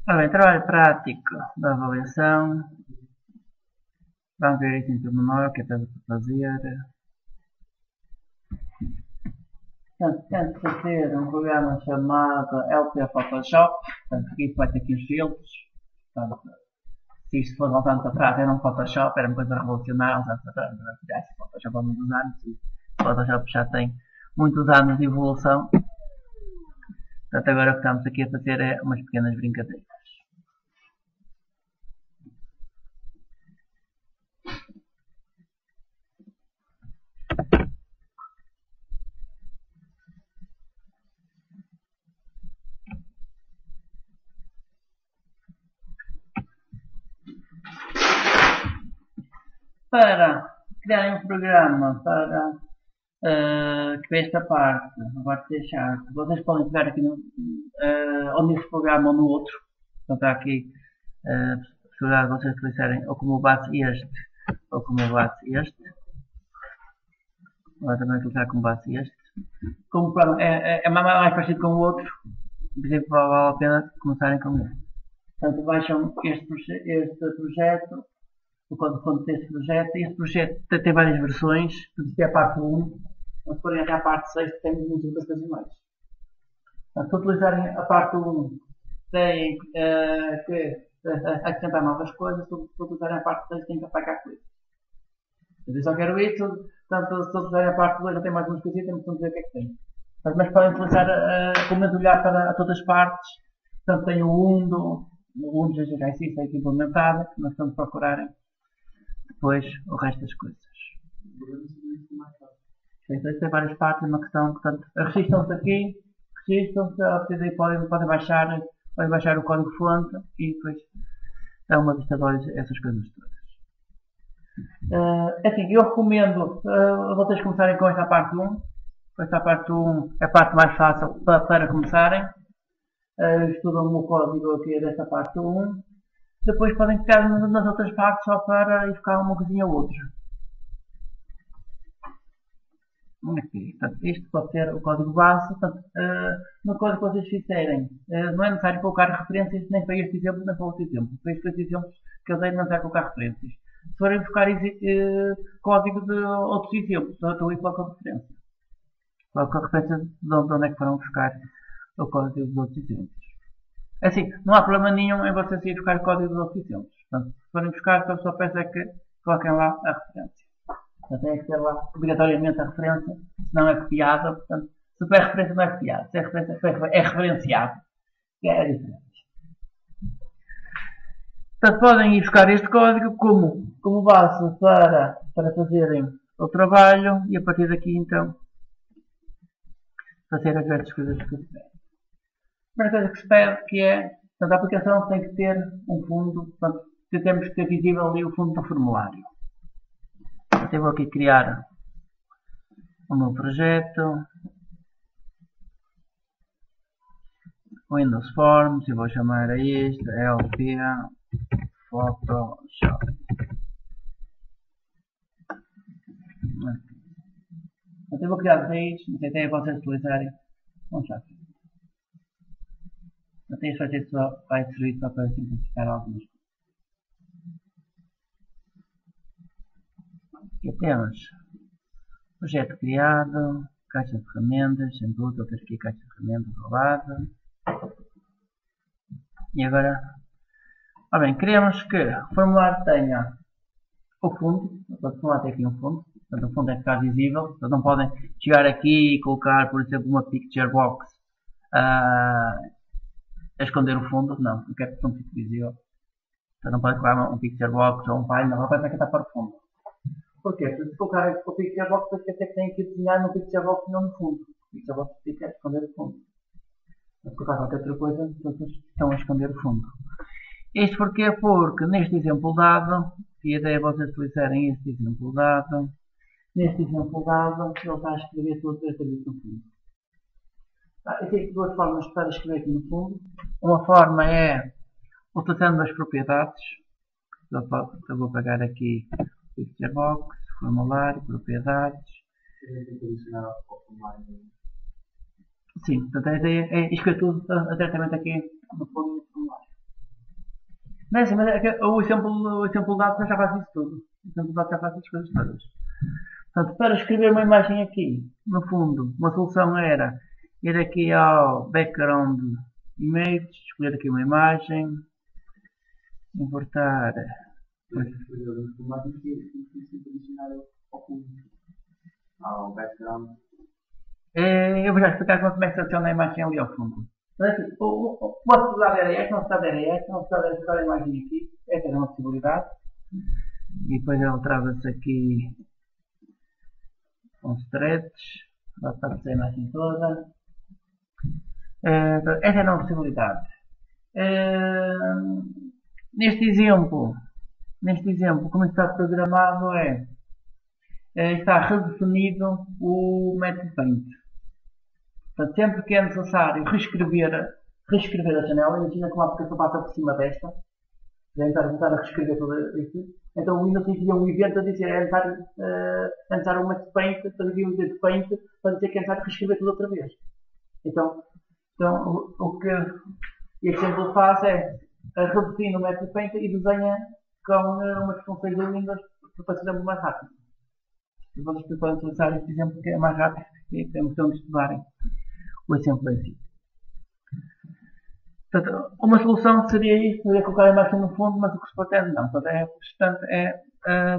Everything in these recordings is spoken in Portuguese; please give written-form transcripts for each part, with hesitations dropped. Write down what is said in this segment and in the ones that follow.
Ora bem, trabalho prático da avaliação. Vamos ver isto em pormenor, o que é para fazer. Portanto, tento fazer um programa chamado LP Photoshop. Portanto, aqui vai ter aqui os filtros. Portanto, se isto for voltando para trás, era um Photoshop, era uma coisa revolucionária. Uns anos atrás, Photoshop há muitos anos e Photoshop já tem muitos anos de evolução. Portanto, agora o que estamos aqui a fazer é umas pequenas brincadeiras. Para criarem um programa para que esta parte, a parte de deixar, vocês podem pegar aqui ou neste programa ou no outro. Então está aqui a possibilidade de vocês utilizarem ou como base este ou como base este. Agora também utilizar como base este. Como é mais parecido com o outro, por exemplo, vale a pena começarem com ele. Portanto, baixam este projeto, o código deste projeto. Este projeto tem várias versões, isto é a parte 1. Se forem até a parte 6, tem muitas outras coisas mais. Portanto, se utilizarem a parte 1, têm que acrescentar novas coisas. Se utilizarem a parte 6, têm que apagar coisas. Eu só quero isso, portanto, se utilizarem a parte 2, já tem mais umas coisinhas, temos que ver o que é que tem. Mas podem utilizar como olhar para todas as partes. Portanto, tem o Undo já existe aqui implementado, nós estamos a procurarem depois o resto das coisas. Tem várias partes, uma questão, portanto, registram-se aqui, a partir daí podem baixar o código fonte e depois dá uma vista de olhos essas coisas todas. Assim, eu recomendo vocês começarem com esta parte 1. Esta parte 1 é a parte mais fácil para começarem. Estudam o código aqui desta parte 1. Depois podem ficar nas outras partes só para ir ficar uma coisinha ou outra. Aqui, portanto, este pode ser o código base. Portanto, no código que vocês fizerem, não é necessário colocar referências nem para este exemplo nem para outro exemplo. Para estes exemplos que eu dei, não é necessário colocar referências. Se forem buscar código de outros exemplos, estou aí coloco a referência. Coloco a referência de onde é que foram buscar o código dos outros exemplos. Assim, não há problema nenhum em vocês irem buscar o código dos outros exemplos. Portanto, se forem buscar, a sua peça é que coloquem lá a referência. Portanto, tem que ter lá obrigatoriamente a referência, senão é copiada. Portanto, se for referência, não é copiado. Se é referência, é referenciado. Que é a diferença. Portanto, podem ir buscar este código como base para fazerem o trabalho e a partir daqui, então, fazer as grandes coisas que se pede. A primeira coisa que se pede que é, portanto, a aplicação tem que ter um fundo, portanto, temos que ter visível ali o fundo do formulário. Eu vou aqui criar um novo projeto, Windows Forms, e vou chamar a isto LP Photoshop. Eu vou criar 6, não sei até vocês utilizarem um chat. Até este vai servir só para simplificar algumas coisas. Aqui temos projeto criado, caixa de ferramentas, sem dúvida, temos aqui caixa de ferramentas rolada. E agora, bem, queremos que o formulário tenha o fundo, o formulário tem aqui um fundo, portanto o fundo tem que ficar visível, portanto não podem chegar aqui e colocar, por exemplo, uma picture box a esconder o fundo, não quero que o fundo fique visível. Então não podem colocar um picture box ou um pai, não vai que está para o fundo. Porquê? Se colocar o picture box, depois quer dizer que tem que desenhar no picture box e não no fundo. O picture box fica a esconder o fundo. Se colocar qualquer outra coisa, vocês estão a esconder o fundo. Isto porquê? Porque neste exemplo dado, e a ideia é vocês utilizarem este exemplo dado, neste exemplo dado, ele vai escrever tudo diretamente no fundo. Existem duas formas para escrever aqui no fundo. Uma forma é utilizando as propriedades. Eu vou pegar aqui Picture Box, formulário, propriedades. Sim, portanto a ideia é escrever tudo diretamente aqui no fundo do formulário. Não é assim, mas o exemplo dado já faz isso tudo. O exemplo dado já faz as coisas todas. Portanto, para escrever uma imagem aqui, no fundo, uma solução era ir aqui ao background image, escolher aqui uma imagem, importar. Ao background. Eu vou já explicar como é que se adiciona a imagem ali ao fundo. Mas assim, uma possibilidade era esta, uma possibilidade era esta, uma possibilidade era colocar a imagem aqui. Esta era uma possibilidade. E depois ela trava-se aqui com stretch. Vai aparecer a imagem toda. Esta era uma possibilidade. Neste exemplo, como está programado está redefinido o método Paint. Portanto, sempre que é necessário reescrever a janela, imagina que uma aplicação passa por cima desta, já tentar a reescrever tudo isto, então o Windows envia um evento a dizer é necessário o método Paint, para enviar um evento Paint para dizer que é necessário reescrever tudo outra vez. Então o que este exemplo faz é redefine o método Paint e desenha com umas funções do Windows para ser mais rápido. Vocês podem utilizar este exemplo que é mais rápido e é uma questão de estudarem o exemplo em si. Portanto, uma solução seria isto, poderia colocar a imagem no fundo, mas o que se pretende não. Portanto,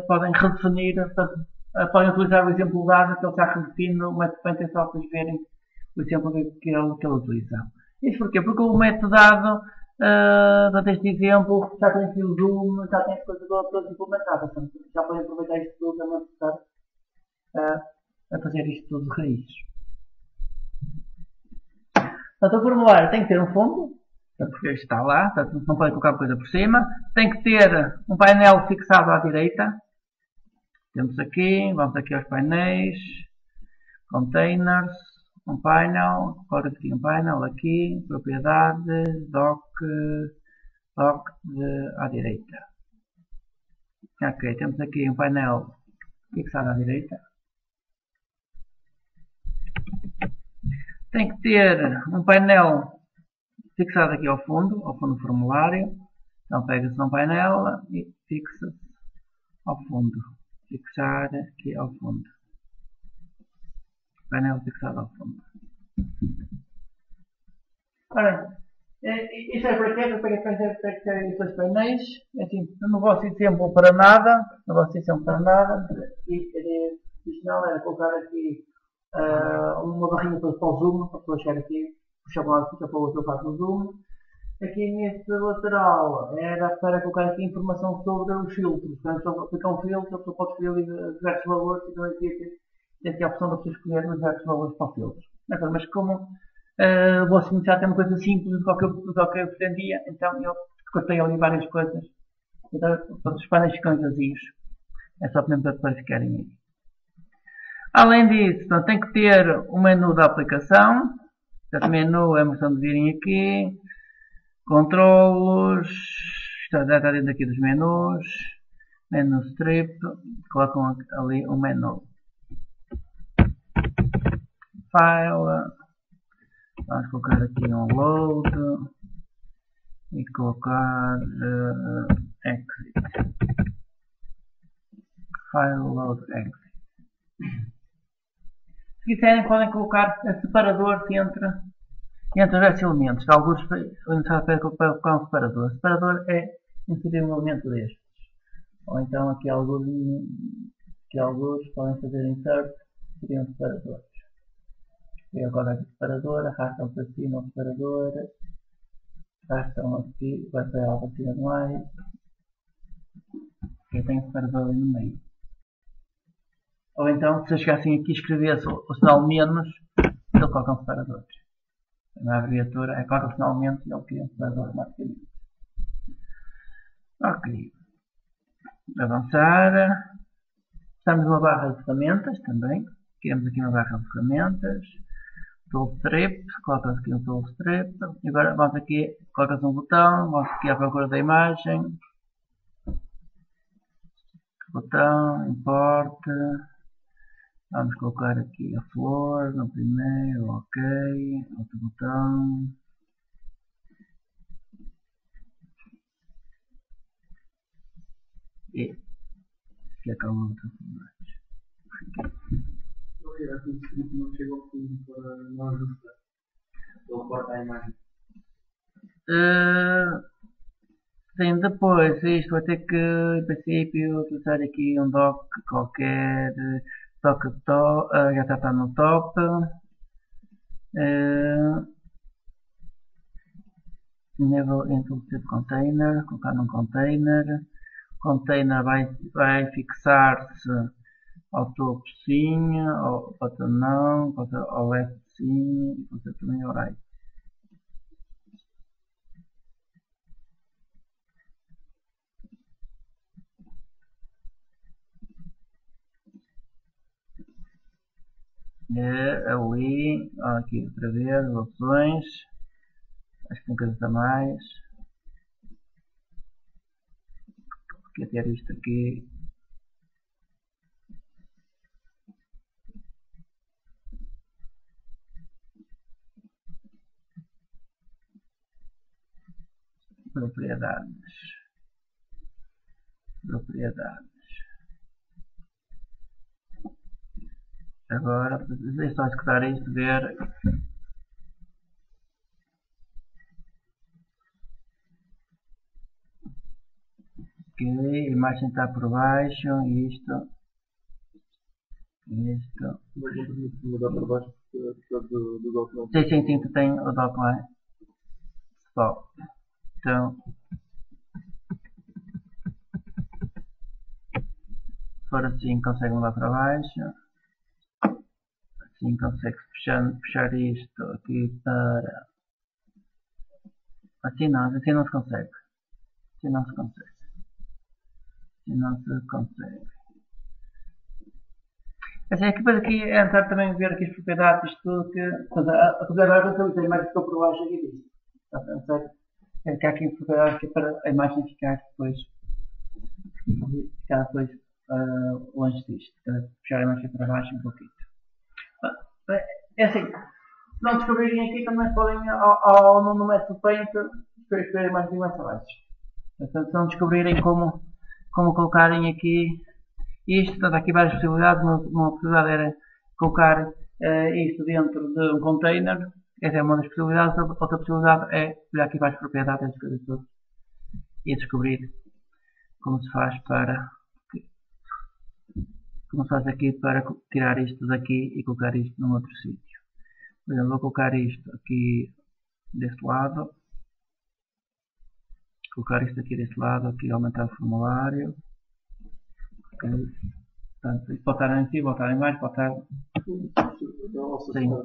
podem redefinir, portanto, podem utilizar o exemplo dado que ele já redefine o método Paint, é só para verem o exemplo que ele utiliza. Isso porquê? Porque o método dado, deste exemplo, já tem aqui o zoom, já tem as coisas todas implementadas. Portanto, já podem aproveitar isto tudo para não precisar a fazer isto tudo de raiz. Portanto, o formulário tem que ter um fundo, porque está lá, portanto, não pode colocar coisa por cima. Tem que ter um painel fixado à direita. Temos aqui, vamos aqui aos painéis, containers, um painel, coloca aqui um painel, aqui, propriedades, doc à direita. Ok, temos aqui um painel fixado à direita. Tem que ter um painel fixado aqui ao fundo do formulário. Então pega-se um painel e fixa-se ao fundo. Fixar aqui ao fundo. Painel fixado ao fundo. Ora, isto é para quê? Para ter estes dois painéis. Assim, no vosso exemplo para nada. Isto não era colocar aqui uma barrinha para o zoom, para depois chegar aqui, puxar para um lado, puxar para o outro, eu faço o zoom. Aqui neste lateral era para colocar aqui informação sobre os filtros. Portanto, só aplicar um filtro, você pode escolher diversos valores e também tem aqui a opção de você escolher diversos valores para o filtro. Mas como vou iniciar tem uma coisa simples do que eu pretendia, então eu cortei ali várias coisas. Então, os painéis ficam vazios. É só mesmo para ficarem aí. Além disso, então, tem que ter o menu da aplicação. Esse menu é a opção de virem aqui. Controlos. Já está dentro aqui dos menus. Menu strip. Colocam ali o menu. File. Vamos colocar aqui um load. E colocar exit. File load exit. Se quiserem podem colocar separadores entre os elementos. Alguns para colocar um separador. O separador é inserir um elemento destes. Ou então aqui alguns podem fazer insert, seriam separadores. E agora aqui separador, arrastam para cima o separador, arrastam aqui, vai para lá para cima mais. E tem um separador ali no meio. Ou então, se eu chegassem aqui e escrevesse o sinal menos, ele coloca um separador. Na abreviatura, coloca o sinal menos e ele cria um separador automaticamente. Ok. Avançar. Estamos numa barra de ferramentas também. Criamos aqui uma barra de ferramentas. Tool strip. Coloca-se aqui um tool strip. E agora vamos aqui, coloca-se um botão. Vamos aqui à procura da imagem. Botão, import. Vamos colocar aqui a flor no primeiro, ok, outro botão. E aqui é calma outra flor. Não chega ao fim para não ajustar. Ele corta a imagem. Sim, depois isto vai ter que, em princípio, utilizar aqui um dock qualquer, dock top, já está no top. Enable into container, colocar num container. Container vai fixar-se ao topo sim, ao bottom não, ao left sim, e pode ser também ao right. Ali, aqui outra vez, opções, acho que tem coisas a mais. Quer ter isto aqui. Propriedades. Agora, é só escutar isto, ver. Ok, a imagem está por baixo, isto. Mas não permite mudar para baixo porque do documento. Sim, tu tem o documento. Bom, então, se for assim, consegue mudar para baixo. Assim consegue puxar isto aqui para. Assim não se consegue. Assim não se consegue. Assim, aqui é entrar também ver aqui as propriedades, isto tudo que. A propriedade eu tenho mais que eu por baixo aqui disto. Está certo? É que há aqui propriedades que é para a imagem ficar depois. Longe disto. Puxar a imagem para baixo um pouquinho. É assim, se não descobrirem aqui também podem no método Paint escolher mais e mais abaixo. Portanto, se não descobrirem como colocarem aqui isto, portanto, há aqui várias possibilidades. Uma possibilidade era colocar isto dentro de um container. Essa é uma das possibilidades. Outra possibilidade é olhar aqui várias propriedades das coisas todas e descobrir como se faz aqui para tirar isto daqui e colocar isto num outro sítio. Por exemplo, vou colocar isto aqui deste lado. Colocar isto aqui deste lado, aqui aumentar o formulário. Ok. Portanto, isto pode estar em cima, pode estar em baixo, pode estar.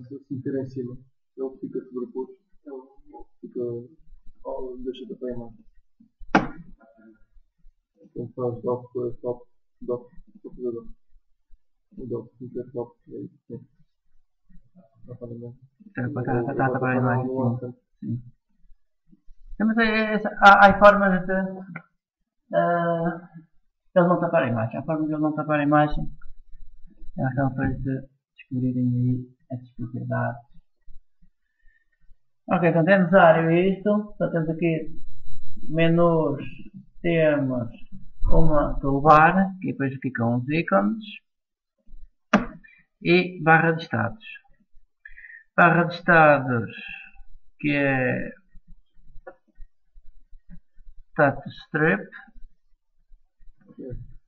Se meter em cima, ele fica sobreposto, ele deixa de apanhar mais. Então faz doc, computador. O doc, meter doc, é isso. Está para a imagem. Sim. Mas há formas de eles não tapar a imagem. Há formas de eles não tapar a imagem. É uma forma de descobrirem aí essas propriedades. Ok, então é necessário isto. Então temos aqui menus, temos uma toolbar, que depois ficam os ícones, e barra de estados. Barra de estados, que é status strip.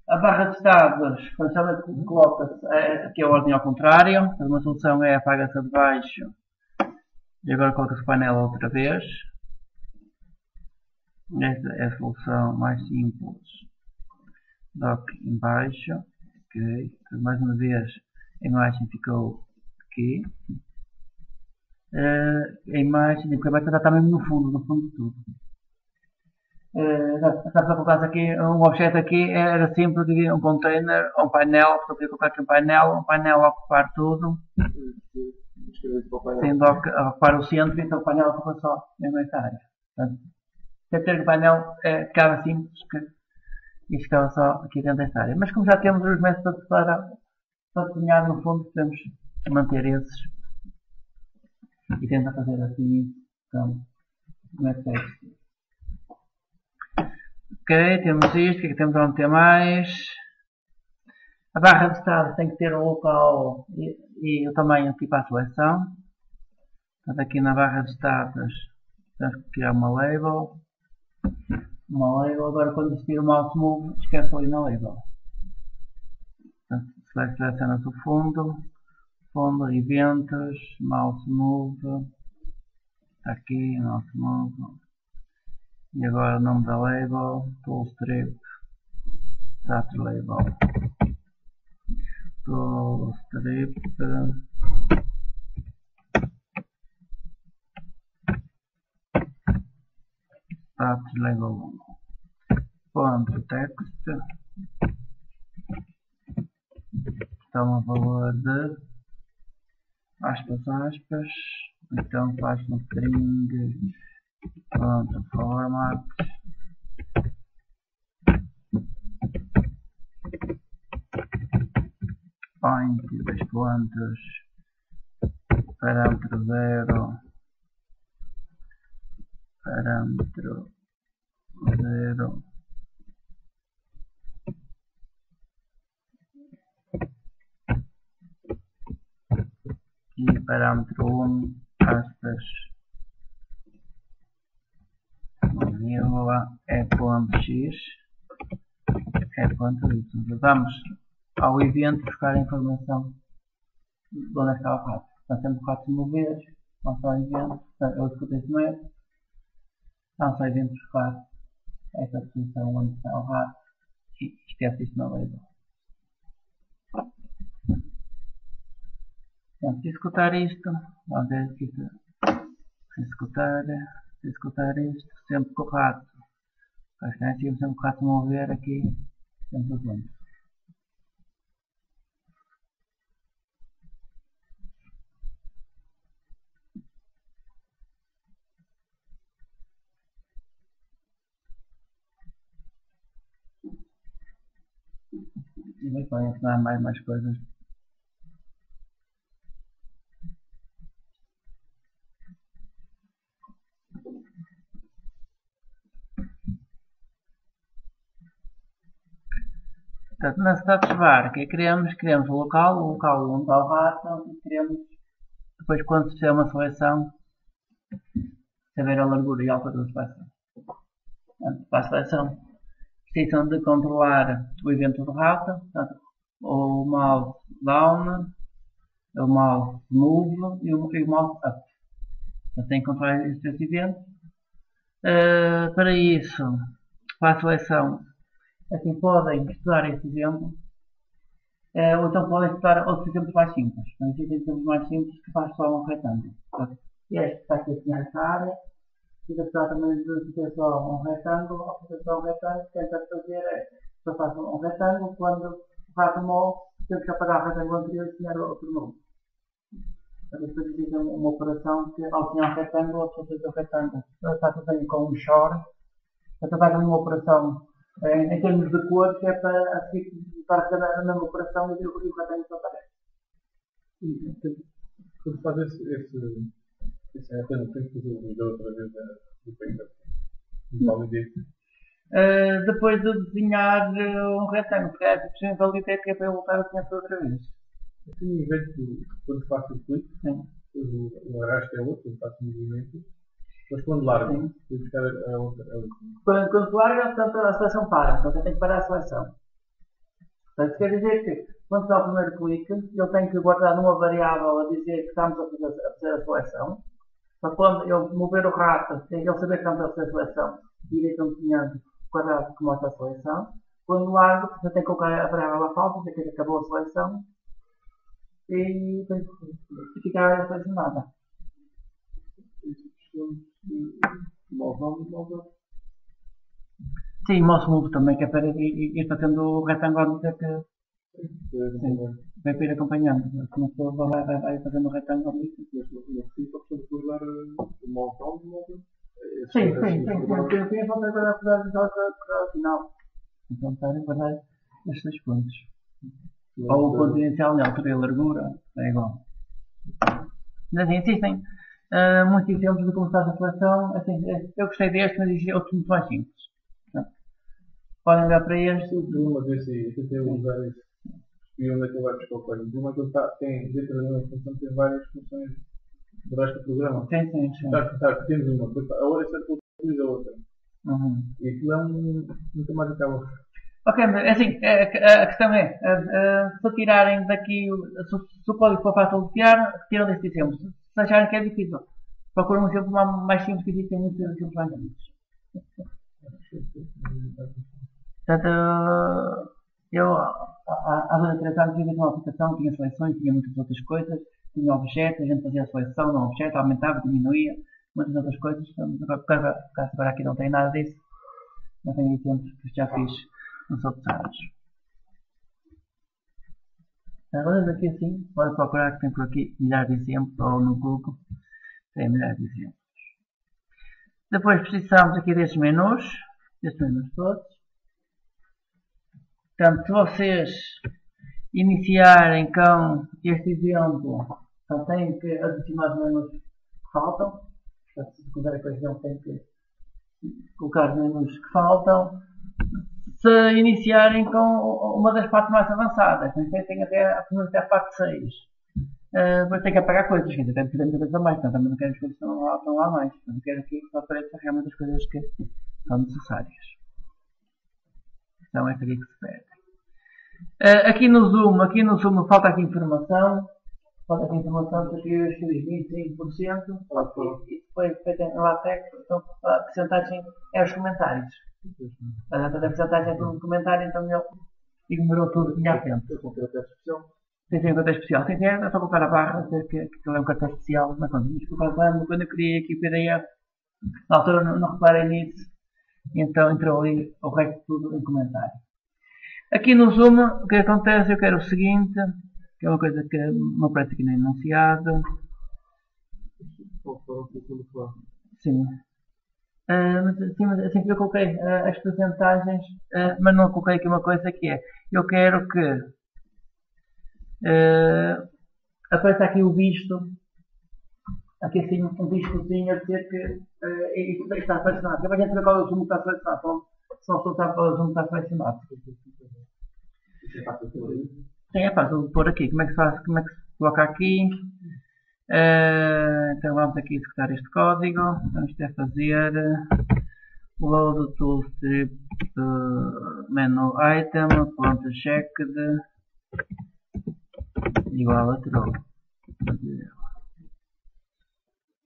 A barra de estados, funcionalmente coloca-se aqui a ordem ao contrário. Uma solução é apaga-se a de baixo e agora coloca-se o painel outra vez. Esta é a solução mais simples. Dock em baixo. Ok. Então, mais uma vez a imagem ficou aqui. A imagem, porque vai estar mesmo no fundo de tudo. Estamos a colocar aqui um objeto aqui, era simples, um container, um painel, só podia colocar aqui um painel a ocupar tudo, sem dock a ocupar o centro, então o painel ocupa só mesmo esta área. Portanto, ter o painel ficava simples e ficava só aqui dentro desta área. Mas como já temos os métodos para para desenhar no fundo podemos manter esses e tentar fazer assim, então, como é que é isto? Ok, temos isto, o que é que temos a meter mais? A barra de estado tem que ter o local e o tamanho aqui para a seleção. Portanto, aqui na barra de status temos que criar uma label. Agora quando existir o mouse move, esquece ali na label. Portanto, seleciona-se o fundo, eventos, mouse move, está aqui, mouse move, e agora o nome da label, toolstrip, status label, toolstrip, status label 1, ponto text, está um valor de aspas, então faz um string, ponto format, point, 2 pontos, parâmetro 0, parâmetro 0, e parâmetro 1, aspas, vírgula, é ponto x, é ponto y. Vamos ao evento buscar a informação de onde está o rato. Portanto, sempre o rato se mover, vamos ao evento, eu escuto esse método, vamos ao evento buscar esta posição onde está o rato e esquece isto na label. Portanto, se executar isto, vamos ver aqui se executar isto, sempre que o rato, sempre que o rato mover aqui, sempre o ponto. E bem, podem ensinar mais coisas. Portanto, na status bar, que criamos o local onde está o rato e queremos, depois quando se fizer uma seleção, saber a largura e a altura da seleção. Portanto, para a seleção, precisam de controlar o evento do rato, portanto, o mouse down, o mouse move e o mouse up. Portanto, tem que controlar estes eventos. Para isso, para a seleção, assim podem estudar este exemplo, ou então podem estudar outros exemplos mais simples. Mas existem exemplos mais simples que faz só um retângulo. Este está aqui assim nesta área, e apesar também de ter só um retângulo, ao fazer só um retângulo, o que tenta fazer é, só faz um retângulo, quando o rato move, temos que apagar o retângulo anterior e desenhar outro novo. Depois existe uma operação que ao desenhar um retângulo, a pessoa fez o retângulo, está tudo com um short, então faz uma operação em termos de cores, que é para fazer a mesma operação e o retângulo desaparece. Quando faz esse retângulo, tem que fazer o nível outra vez do painter. Depois de desenhar um retângulo, porque é a validade que é para eu voltar a desenhar tudo outra vez. Assim, em vez de quando faço o clique, o arrasto é outro, quando faço o movimento, mas quando largo, vou buscar a outra. Quando larga, portanto, a seleção para, portanto tem que parar a seleção. Portanto, quer dizer que quando dá o primeiro clique, ele tem que guardar numa variável a dizer que estamos a fazer a seleção. Para quando eu mover o rato, ele saber que estamos a fazer a seleção, irei desenhando o quadrado que mostra a seleção. Quando largo, você tem que colocar a variável falsa, dizer que acabou a seleção. E ficar selecionada. Sim, mouse move também, que é para ir fazendo o retângulo a dizer que vai ir acompanhando. Como a pessoa vai fazendo o retângulo ali. Sim, eu vou guardar para o final. Então, para guardar estes 2 pontos. Ou o ponto inicial na altura e a largura, é igual. Mas assim, existem muitos exemplos de como se faz a seleção. Assim, eu gostei deste, mas existem outros muito mais simples. Podem olhar para este. O problema desse aí, eu tentei usar esse. E onde é que ele vai buscar o código? O problema é que ele tem, dentro da mesma função, tem várias funções do resto do programa. Sim. Temos uma, depois a outra é que utiliza a outra. E aquilo é nunca mais acaba. Ok, mas assim, a questão é, se tirarem daqui, se o código for fácil de copiar, retiram deste exemplo. Se acharem que é difícil, procuram um exemplo mais simples, que existem muitos exemplos mais simples. Portanto, eu há 2 ou 3 anos tive uma aplicação, tinha seleções, tinha muitas outras coisas, tinha objetos, a gente fazia a seleção no objeto, aumentava, diminuía, muitas outras coisas. Agora aqui não tem nada disso, não tenho exemplos que já fiz nos outros anos. Agora aqui assim, pode procurar que tem por aqui milhares de exemplos, ou no Google tem milhares de exemplos. Depois precisamos aqui destes menus todos. Portanto, se vocês iniciarem com este exemplo, então têm que adicionar os menus que faltam. Portanto, se quiserem com este exemplo, têm que colocar os menus que faltam. Se iniciarem com uma das partes mais avançadas, então tem até a parte 6. Depois tem que apagar coisas, quer dizer, tem que fazer muita coisa a mais, então também não quero as coisas que estão lá mais. Então, eu quero aqui que apareçam realmente as coisas que são necessárias. Então, esta aqui que se pede. Aqui no Zoom falta aqui informação. Que aqui eu escrevi 25%. E depois feita em LaTeX, então a percentagem é os comentários. A percentagem é tudo no comentário, então ele ignorou tudo que tinha à frente. Tem um cartão especial. É só colocar a barra, que é um cartão especial. Mas quando eu criei aqui o PDF, na altura não reparei nisso. Então entrou ali o resto tudo em comentário. Aqui no Zoom, o que acontece? Eu quero o seguinte, que é uma coisa que não aparece aqui no enunciado. Sim. Mas assim que eu coloquei as percentagens, mas não coloquei aqui uma coisa que é, eu quero que apareça aqui o visto, aqui assim um vistozinho a dizer que isso está selecionado. Para a gente ver qual é o Zoom que está selecionado, se não soltar qual é o Zoom que está selecionado. Sim, é fácil pôr aqui. Como é que se coloca aqui? Então vamos aqui executar este código. Vamos ter a fazer load toolstrip menu item .checked igual a true.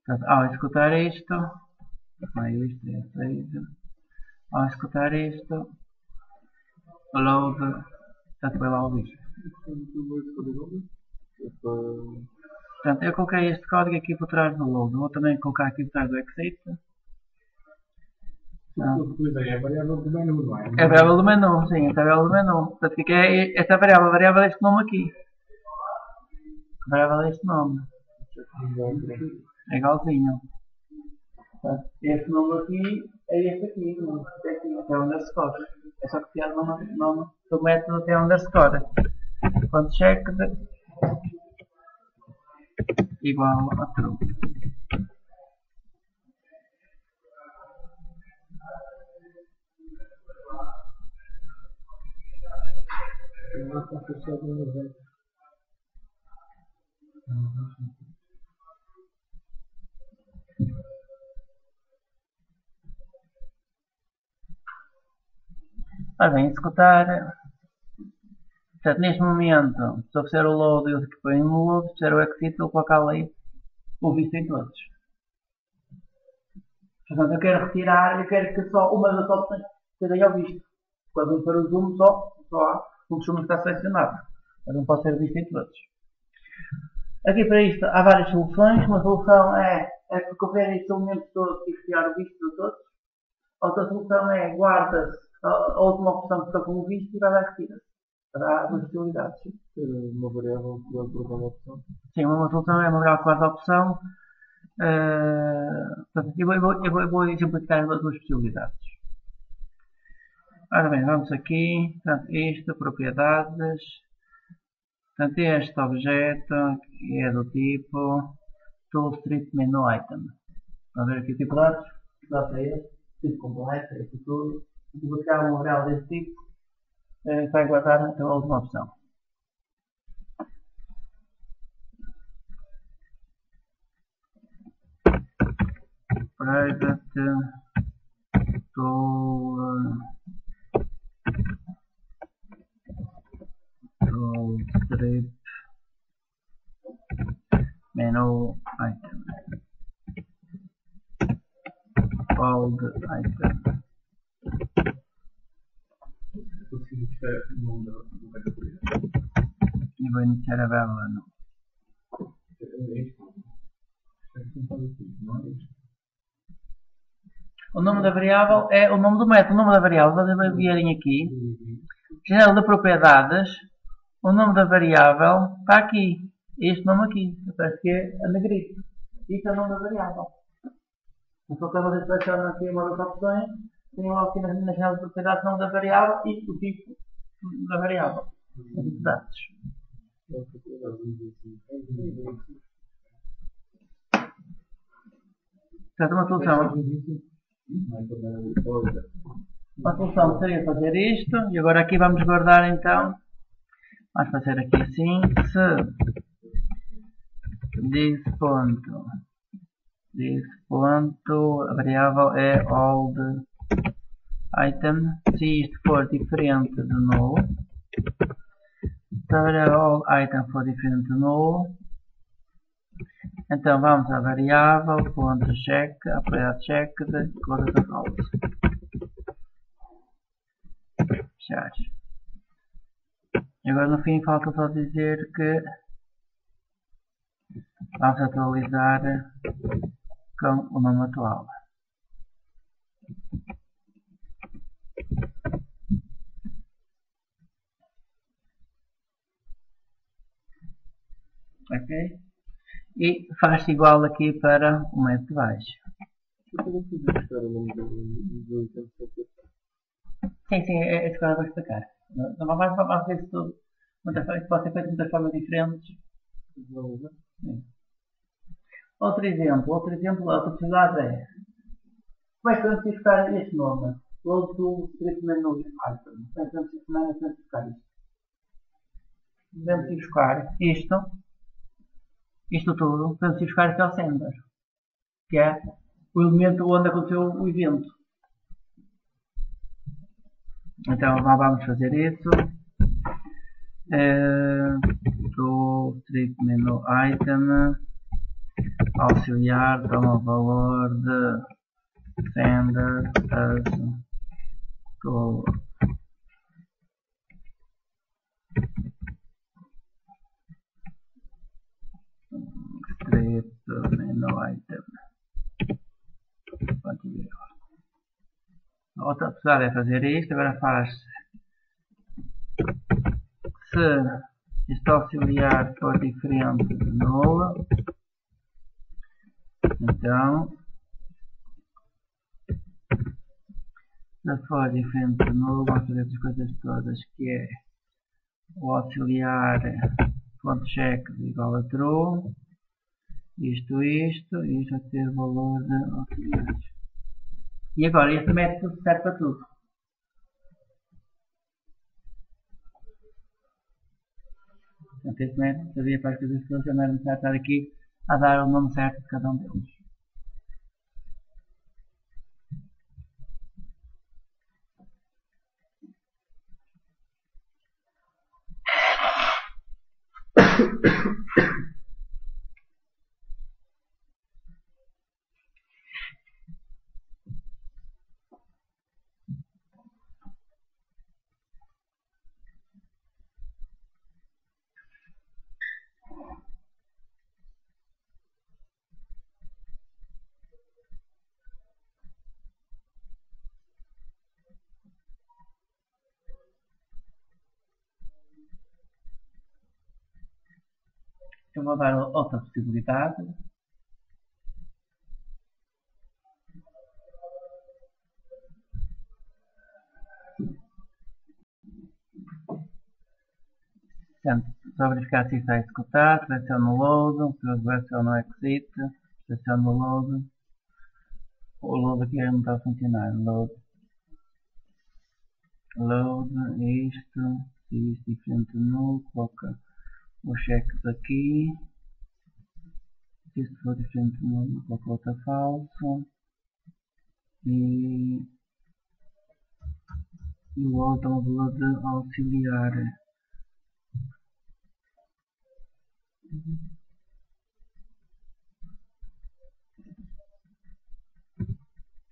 Portanto, ao executar isto, ao executar isto, load, portanto foi lá o bicho. Portanto, eu coloquei este código aqui por trás do load. Vou também colocar aqui por trás do exit. É a variável do menu, não é? É a variável do menu, sim, é a variável do menu. Portanto, que é esta variável, a variável deste nome aqui. A variável deste nome. É igualzinho. Portanto, este nome aqui é este aqui. É o underscore. É só copiar o nome do método até underscore. Ponto checked igual a true. Ora bem, executar. Portanto, neste momento, se eu fizer o load, eu que põe no load, se fizer o exit, eu coloco ali o visto em todos. Portanto, eu quero retirar, eu quero que só uma das opções seja o visto. Quando eu for o zoom, só há o que está selecionado. Mas não pode ser visto em todos. Aqui para isto há várias soluções. Uma solução é recorrer estes elementos todos e retirar o visto de todos. Outra solução é guarda-se a última opção que está com o visto e vai lá e retira-se. Há duas possibilidades. Uma variável que vai por cada opção. Sim, uma solução é uma variável que guarda a opção. Portanto, eu vou exemplificar as duas possibilidades. Ora bem, vamos aqui. Portanto, isto, propriedades. Portanto, este objeto é do tipo toolstrip menu item. Vamos ver aqui o tipo de dados. O dados é este, tipo completo, é isso tudo. Se vou criar um real desse tipo, vai guardar a última opção. Private toolstrip menu item. Old item. Consegui buscar o nome do categoria. E vou iniciar a válvula. É isto. Não é isto. O nome da variável é o nome do método. O nome da variável, vocês virem aqui. Janela de propriedades. O nome da variável está aqui. Este nome aqui. Parece que é a negrito. Isto é o nome da variável. Então, quando vocês selecionam aqui uma das opções, tem logo aqui na janela de propriedades o nome da variável e o tipo da variável. Os dados. Portanto, uma solução seria fazer isto. E agora aqui vamos guardar então. Vamos fazer aqui assim. Se ponto, a variável é old item. Se isto for diferente de null, se a variável old item for diferente de null, então vamos à variável ponto check, a propriedade check de cor da false. Fechar. E agora no fim falta só dizer que vamos atualizar com o nome atual. Ok? E faz igual aqui para o método de baixo. Eu não consegui buscar o nome do item. Sim, é isso que eu vou explicar. Não vamos fazer isso tudo. Pode ser feito de muitas formas diferentes. Sim. Outro exemplo, a outra possibilidade é como é que vamos buscar este nome? Load to strip menu item. Como é que vamos buscar isto? Vamos buscar isto tudo, vamos buscar aqui ao sender, que é o elemento onde aconteceu o evento. Então vamos fazer isso. Do strip menu item auxiliar toma o valor de sender as to strip menu item. A outra possibilidade é fazer isto. Agora faz se este auxiliar for diferente de null, então se for diferente de null, vamos fazer essas coisas todas, que é o auxiliar ponto check igual a true, isto vai ter o valor de auxiliares. E agora este método serve para tudo. Portanto, este método servia para as coisas todas, não era necessário estar aqui a dar o nome certo de cada um deles. Eu vou dar outra possibilidade. Portanto, só verificar se está a executar, seleciono o load, seleciono o exit, seleciono o load. O load aqui não está a funcionar. Load, isto diferente de nulo, coloca os cheques aqui. Se isto for diferente de nulo, coloca outra falso. E o outro é um load auxiliar.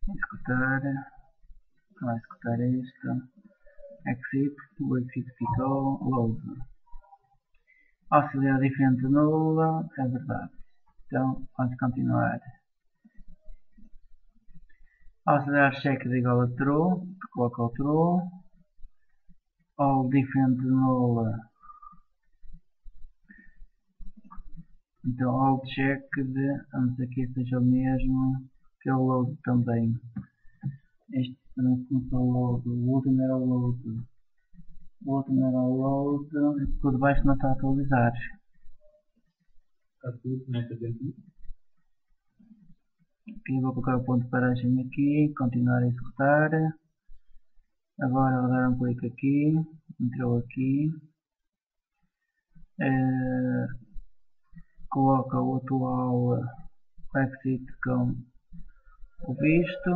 Executar. Vai executar isto. Exit. O exit ficou. Load. Auxiliar diferente de nula. É verdade. Então vamos continuar. Auxiliar check igual a true. Coloca o true. All diferente de nula. Então all check de, a não ser que seja o mesmo que o load também. Este também começou o load, o último era o load. O último era o load, porque o de baixo não está a atualizar. Está tudo nesta dentro. Aqui vou colocar o ponto de paragem aqui, continuar a executar. Agora vou dar um clique aqui, entrou aqui. Coloca o atual exit com o visto.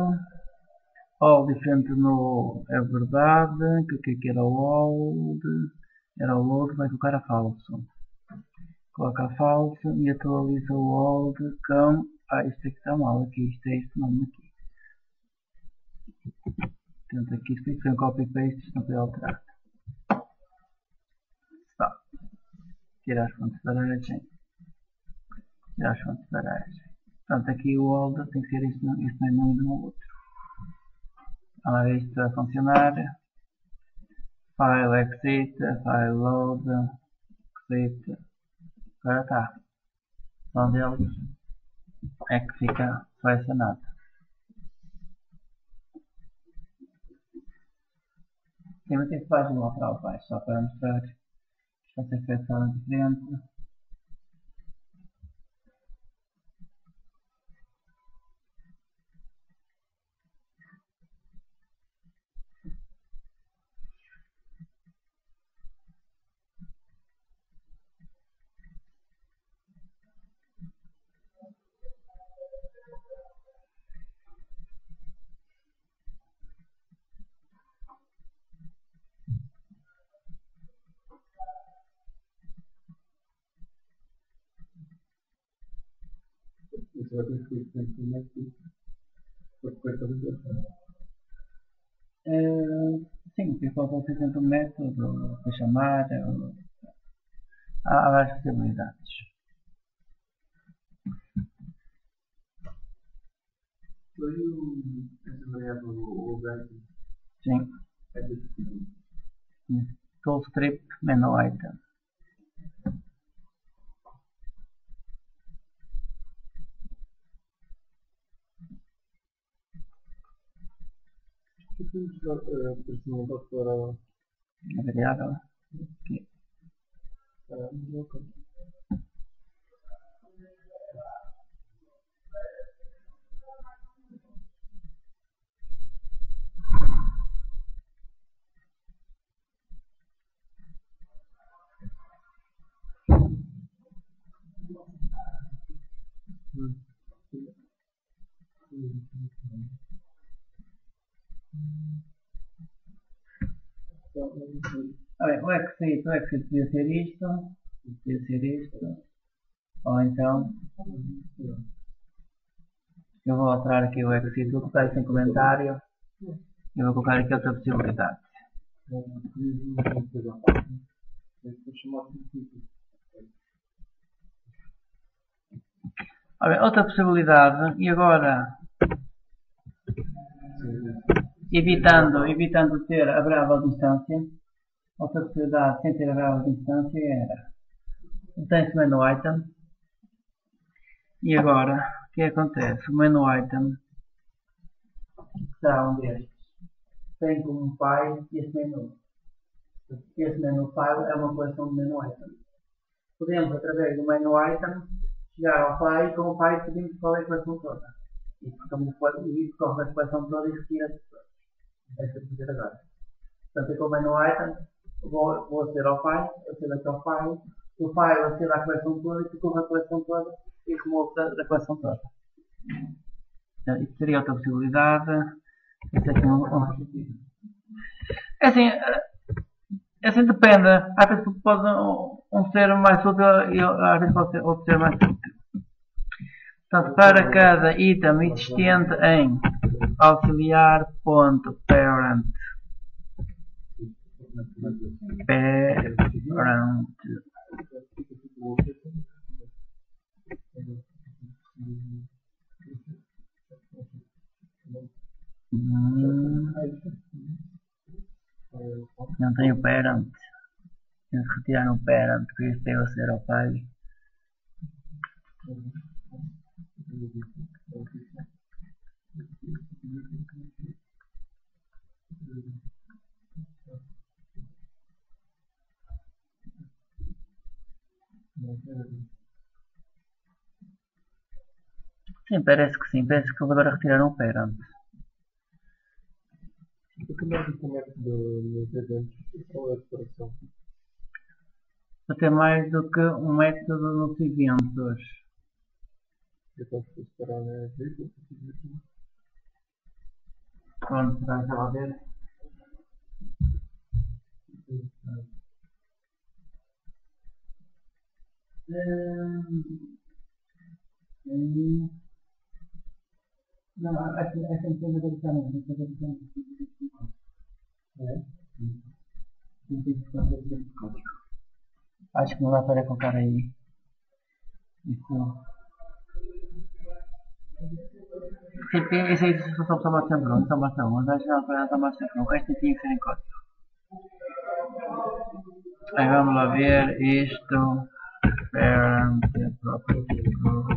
All diferente no é verdade, que aqui era o old, era o load, vai colocar a falso. Coloca a falso e atualiza o old com, isto aqui está mal, aqui, isto é este nome aqui. Portanto aqui isto foi um copy paste, isto não foi alterado. Stop. Tirar as fontes de paragem. Tirar as fontes de paragem. Portanto aqui o old tem que ser este menu e não o outro. Vamos ver isto vai funcionar. File exit, file load, exit. Agora está. Um deles é que fica selecionado. Sim, mas tem que fazer um lateral baixo só para mostrar que está a ser feito de forma diferente. Isso vai ter que ser sempre mais difícil. Para correr todas as vezes. Sim, porque pode ser sempre um método para chamar. Há várias possibilidades. Foi essa variável, o ganho. Sim. É desse. Tool strip menu item. Personalizado para A variável. Aqui. Bem, o exit podia ser isto, ou então eu vou alterar aqui o exit, vou colocar isso em comentário e vou colocar aqui outra possibilidade. Outra possibilidade, e agora evitando ter a variável de instância, outra possibilidade sem ter a variável de instância era tem-se o menu item e agora o que acontece? O menu item será um destes, tem como file este menu. Este menu file é uma coleção de menu item. podemos, através do menu item, chegar ao pai e com o pai pedimos qual é a coleção toda. E ficamos com a coleção toda e retira-se toda. É isso que eu vou fazer agora. Portanto, eu com o menu item, vou aceder ao pai, acedo aqui ao pai, o pai acede à coleção toda e ficou com a coleção toda e removo da coleção toda. Isso seria outra possibilidade. Isso aqui é assim depende. Às vezes pode um ser mais útil e às vezes pode ser outro ser mais útil. Portanto, para cada item existente em auxiliar.parent não tenho parent. Tenho que retirar no parent, porque isto deve ser ao pai. Sim, parece que sim. Parece que eles agora retiraram o parent. O que mais do método dos eventos? Qual é a separação? Até mais do que um método nos eventos. Eu posso separar a vírgula? Pronto, vamos lá ver. Não, aqui tem que ter também. Acho que não dá para colocar aí. Isso. Esse aí só basta sempre um, só basta um. Mas acho que não para basta sempre um. O resto tinha que ser em código. Aí vamos lá ver isto. Parent property group.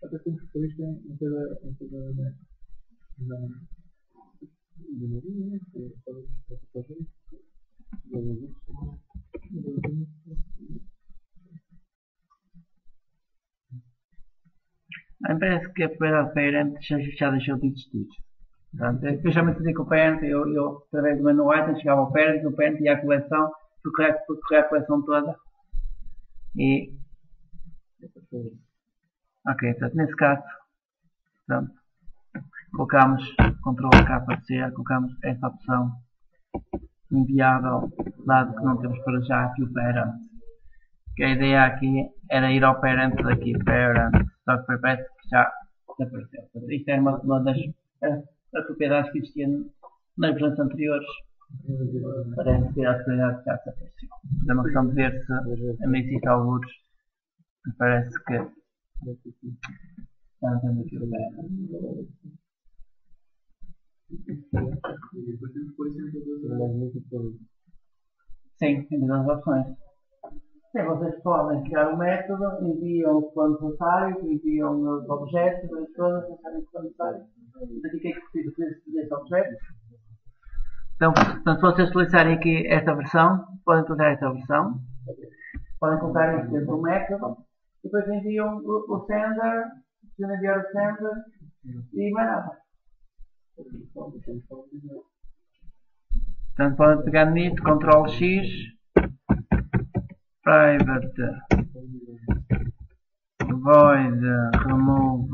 Até temos que pôr isto em cada Parece que a primeira parent já deixou de existir. Portanto, eu já me fazia com o parent, eu através do menu item chegava ao parent, o parent ia à coleção, percorria a coleção toda. E ok, portanto, nesse caso, portanto, colocamos Ctrl K, colocamos esta opção inviável, dado que não temos para já aqui o parent. Que a ideia aqui era ir ao parent daqui, parent, só que parece que já desapareceu. Portanto, isto é uma das propriedades que existiam nas versões anteriores. Parece que a propriedade já desapareceu. É uma questão de ver se ainda existe alguns. Parece que já não temos aqui o parent. Sim, em todas as opções. Sim, vocês podem criar um método, enviam os planos necessários, enviam os objetos, as coisas necessárias. Aqui o que é que precisa desse objeto? Então, portanto, se vocês utilizarem aqui esta versão, podem utilizar esta versão, podem colocar isto dentro do método, e depois enviam o sender, precisam enviar o sender e mais nada. Portanto, podem pegar nisto, Ctrl X, private void remove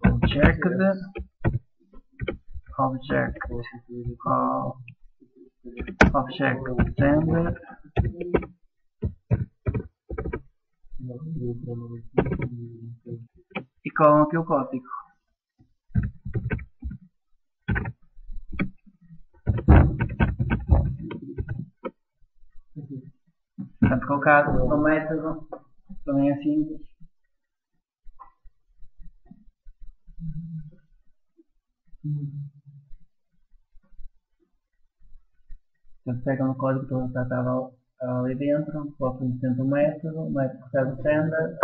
object sender colam aqui o código. Portanto, colocar no método também é simples. Portanto, pega no código que estava ali dentro, coloca dentro do método, o método recebe o sender.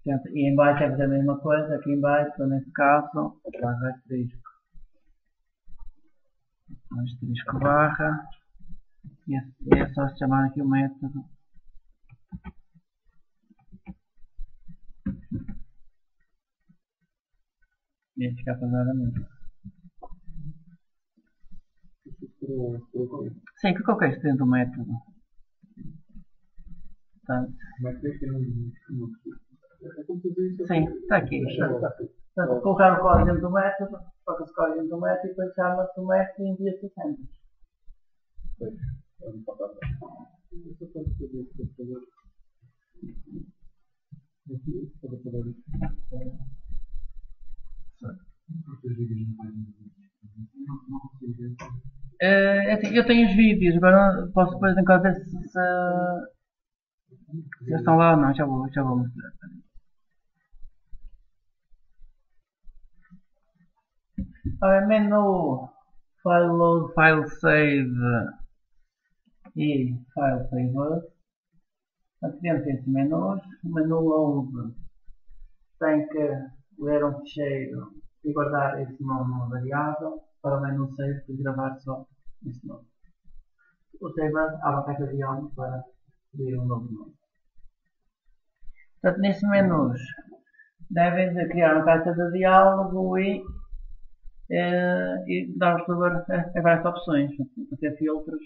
Portanto, e em baixo é fazer a mesma coisa, aqui em baixo, nesse caso, barra asterisco barra, e é só chamar aqui o método. E aí fica a fazer a mesma. Sim, que coloquei dentro do método. Portanto, sim, está aqui. Portanto, colocar o código dentro do método, coloca-se o código dentro do método e depois chama-se o método e envia-se o sender. Assim, eu tenho os vídeos, agora posso depois enquanto ver se estão lá ou não, já vou mostrar. Menu, file load, file save e file saver. Temos esses menus. O menu load tem que ler um ficheiro e guardar esse nome variável para o menu save e gravar só esse nome. O save abre a caixa de diálogo para pedir um novo nome. Portanto, nestes menus devem de criar uma caixa de diálogo e dar-vos a várias opções. Ter filtros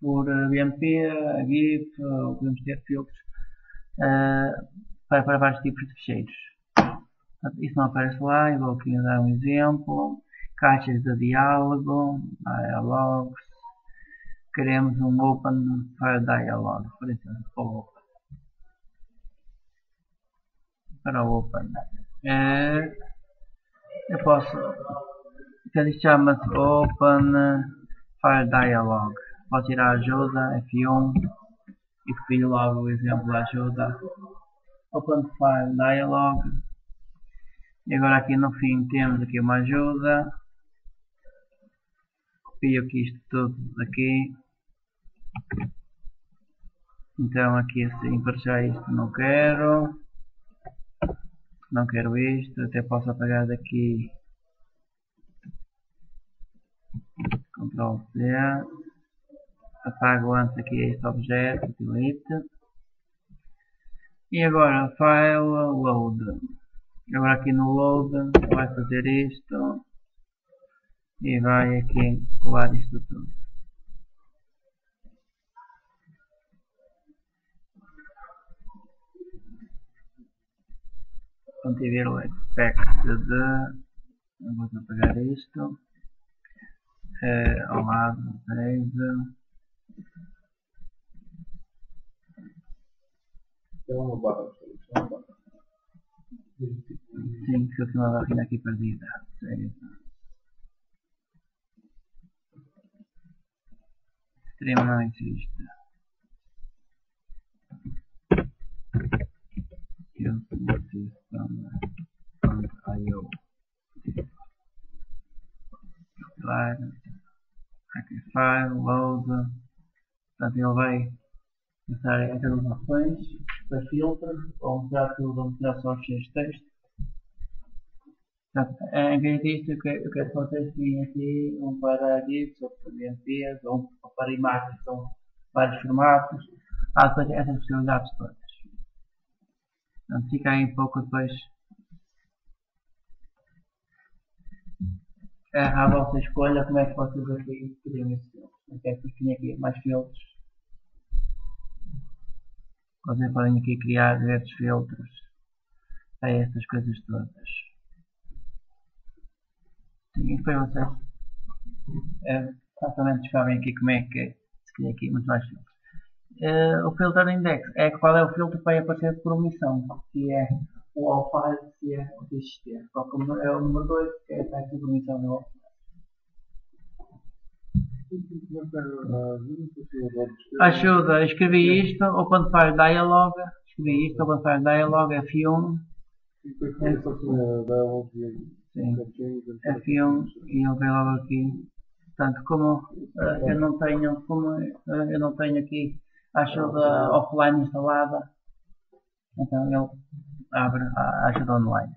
por BMP, GIF, ou podemos ter filtros para vários tipos de ficheiros. Portanto, isso não aparece lá, eu vou aqui dar um exemplo. Caixas de diálogo, dialogs. Queremos um Open File Dialog, por exemplo, para o Open. Eu posso, isto chama-se Open File Dialog. Posso ir à ajuda, F1, e copio logo o exemplo da ajuda. Open File Dialog. E agora aqui no fim temos aqui uma ajuda. Copio aqui isto tudo daqui. Então aqui assim, para já isto não quero. Não quero isto, até posso apagar daqui. Ctrl C. Apago antes aqui este objeto, delete. E agora file load. Agora aqui no load vai fazer isto e vai aqui colar isto tudo. Continuar o expect vou apagar isto ao lado, save. Sim, que eu tenho uma barrinha aqui perdida. Stream não existe. System.io aqui file, load. Portanto ele vai começar a ter as opções para filtros, ou mostrar tudo, ou mostrar só os cheios de texto. Portanto, em vez disto, eu quero que vocês tenham aqui um para GIFs, ou para BMPs, ou para imagens, são vários formatos. Depois essas possibilidades todas. Portanto, fica aí um pouco depois à vossa escolha como é que vocês aqui queriam esse filtro. Eu quero que tenha aqui mais filtros. Vocês podem aqui criar diversos filtros para estas coisas todas. Sim, e depois vocês facilmente descobrem aqui como é que escolhi aqui muito mais filtros. O filter index é qual é o filtro que vai aparecer por omissão, que é o all files e é o txt. Qual é o número 2, que é a taxa de omissão no all files. Ajuda, escrevi isto, OpenFire Dialog, F1. Sim, F1 e ele vem logo aqui. Portanto, como eu não tenho aqui a ajuda offline instalada, então ele abre a ajuda online.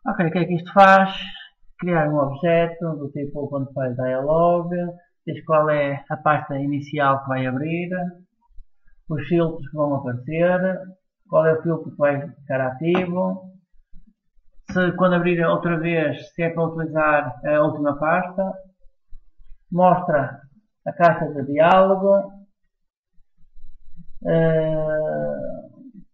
Ok, o que é que isto faz? Criar um objeto do tipo OpenFile Dialog, diz qual é a pasta inicial que vai abrir, os filtros que vão aparecer, qual é o filtro que vai ficar ativo, se quando abrir outra vez, se é para utilizar a última pasta, mostra a caixa de diálogo,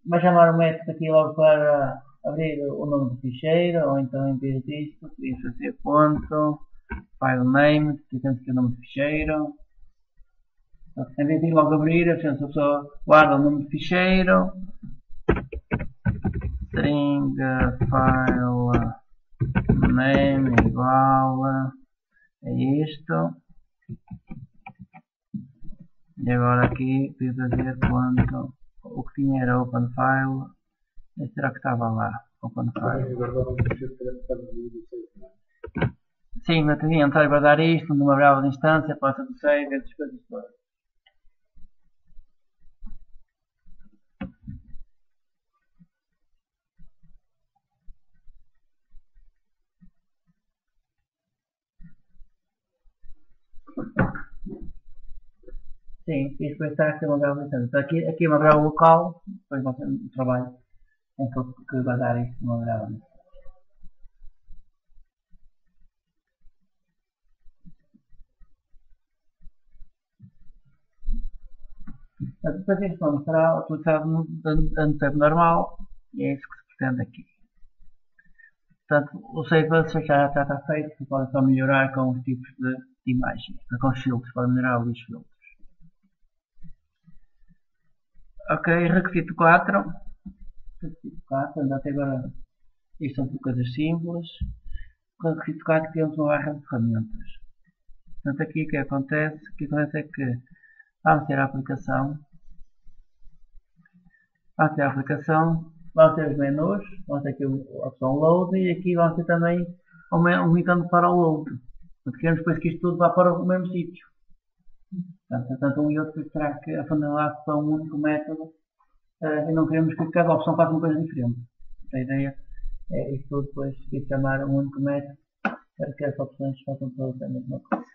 vai chamar o método aqui logo para abrir o nome do ficheiro, ou então em vez disto, podemos fazer ponto, file name, temos aqui o nome do ficheiro. Em vez de ir logo abrir, a pessoa guarda o nome do ficheiro, string file name igual a isto, e agora aqui podia fazer ponto, o que tinha era OpenFile, este era o que estava lá, OpenFile. Sim, mas tinha entrar e guardar isto, numa brava de instância, passa do save, essas coisas todas. Sim, e depois está aqui uma brava de instância. Então, aqui é uma brava local, depois você no trabalho tem que guardar isto numa brava de instância. Depois isto não será utilizado no tempo normal e é isso que se pretende aqui. Portanto, o save as já está feito, que pode só melhorar com os tipos de imagem, com os filtros, pode melhorar os filtros. Ok, requisito 4. Requisito 4, ainda até agora isto são coisas simples. Com o requisito 4 temos uma barra de ferramentas. Portanto, aqui o que acontece? O que acontece é que vamos ter a aplicação. Vamos ter a aplicação, vamos ter os menus, vamos ter aqui a opção load e aqui vamos ter também um ícone para o load. Portanto, queremos depois que isto tudo vá para o mesmo sítio. Portanto, tanto um e outro terá que afunilar para um único método e não queremos que cada opção faça uma coisa diferente. A ideia é isto tudo depois ir chamar um único método para que as opções façam todas a mesma coisa.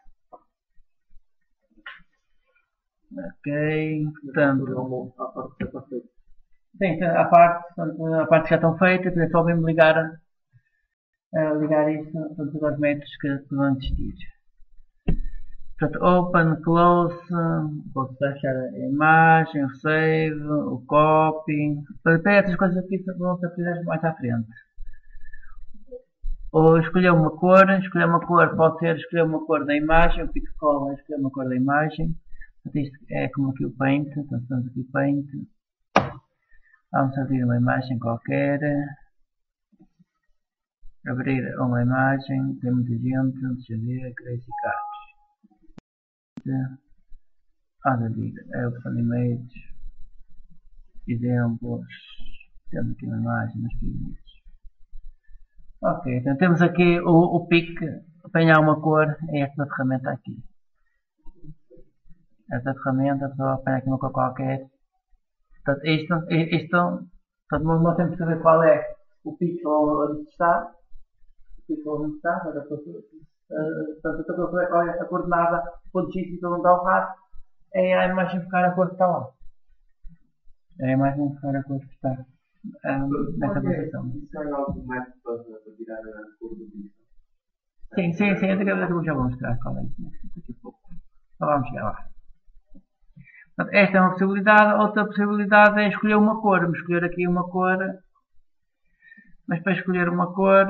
Ok, portanto. Sim, a parte que já estão feitas, é só mesmo ligar isto a todos os métodos que vão existir. Portanto, open, close, posso deixar a imagem, o save, o copy, até essas coisas aqui vão ser precisadas mais à frente. Ou escolher uma cor pode ser escolher uma cor da imagem, o pick color é escolher uma cor da imagem. Portanto, isto é como aqui o paint, então estamos aqui o paint. Vamos abrir uma imagem qualquer. Abrir uma imagem, tem muita gente, deixa eu ver, Crazy Cats. Open Image, exemplos, temos aqui uma imagem nos pigmentos. Ok, então temos aqui o pick, apanhar uma cor, é esta ferramenta aqui. Esta ferramenta, a pessoa apanha aqui uma cor qualquer. Portanto, portanto, nós temos que saber qual é o pixel onde está. Portanto, qual é a coordenada, ponto X e onde está o rato, é a imagem ficar a cor que está lá. É a imagem ficar a cor que está nessa posição. Isso é algum método para tirar a cor do pixel? Sim, eu já vou mostrar qual é isso daqui a pouco. Então vamos chegar lá. Portanto, esta é uma possibilidade, outra possibilidade é escolher uma cor. Vamos escolher aqui uma cor, mas para escolher uma cor,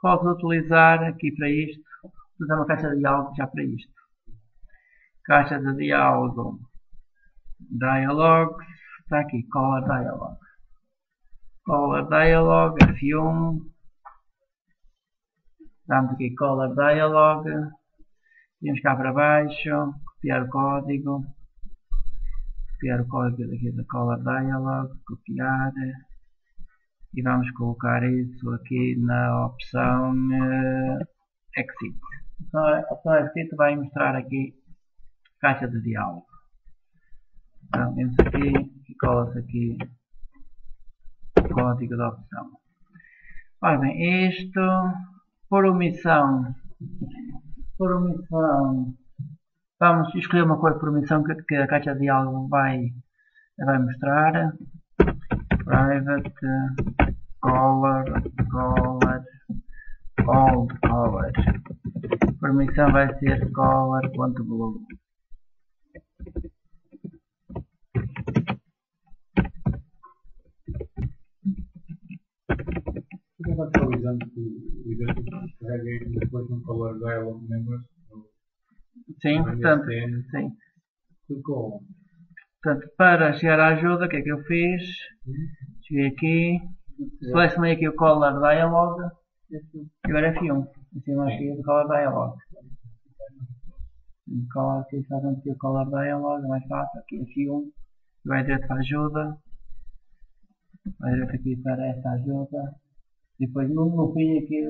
posso utilizar aqui para isto, utilizar uma caixa de diálogo já para isto. caixa de diálogo, dialogues, está aqui, color dialog. Color dialog, F1, damos aqui color dialog, vamos cá para baixo, copiar o código daqui da color dialog, copiar, e vamos colocar isso aqui na opção exit. A opção exit vai mostrar aqui caixa de diálogo. Então, vemos aqui e cola-se aqui o código da opção. Ora bem, isto por omissão, vamos escolher uma cor por omissão que a caixa de diálogo vai mostrar. Private color, old color. Por omissão vai ser color.blue. O exemplo que carreguei depois no color dialog members. Sim, portanto, sim. Portanto, para chegar à ajuda, o que é que eu fiz? Cheguei aqui, selecionei aqui o color dialog e agora F1. Em cima aqui do color dialog. Aqui está dentro aqui o color dialog, é mais fácil. Aqui F1, vai direto para a ajuda. Vai direto aqui para esta ajuda. Depois no fim aqui,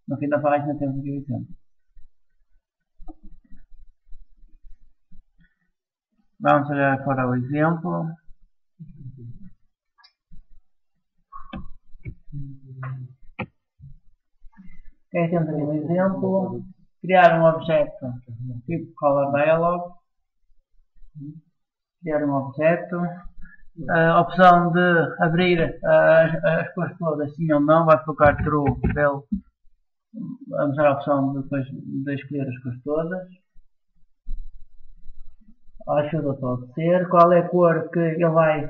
no fim da página temos aqui o exemplo. Vamos olhar para o exemplo. O que é que temos aqui no exemplo? Criar um objeto tipo color dialog. Criar um objeto. A opção de abrir as cores todas sim ou não, vai colocar true vamos dar a opção de escolher as cores todas. Ajuda pode ser. Qual é a cor que ele vai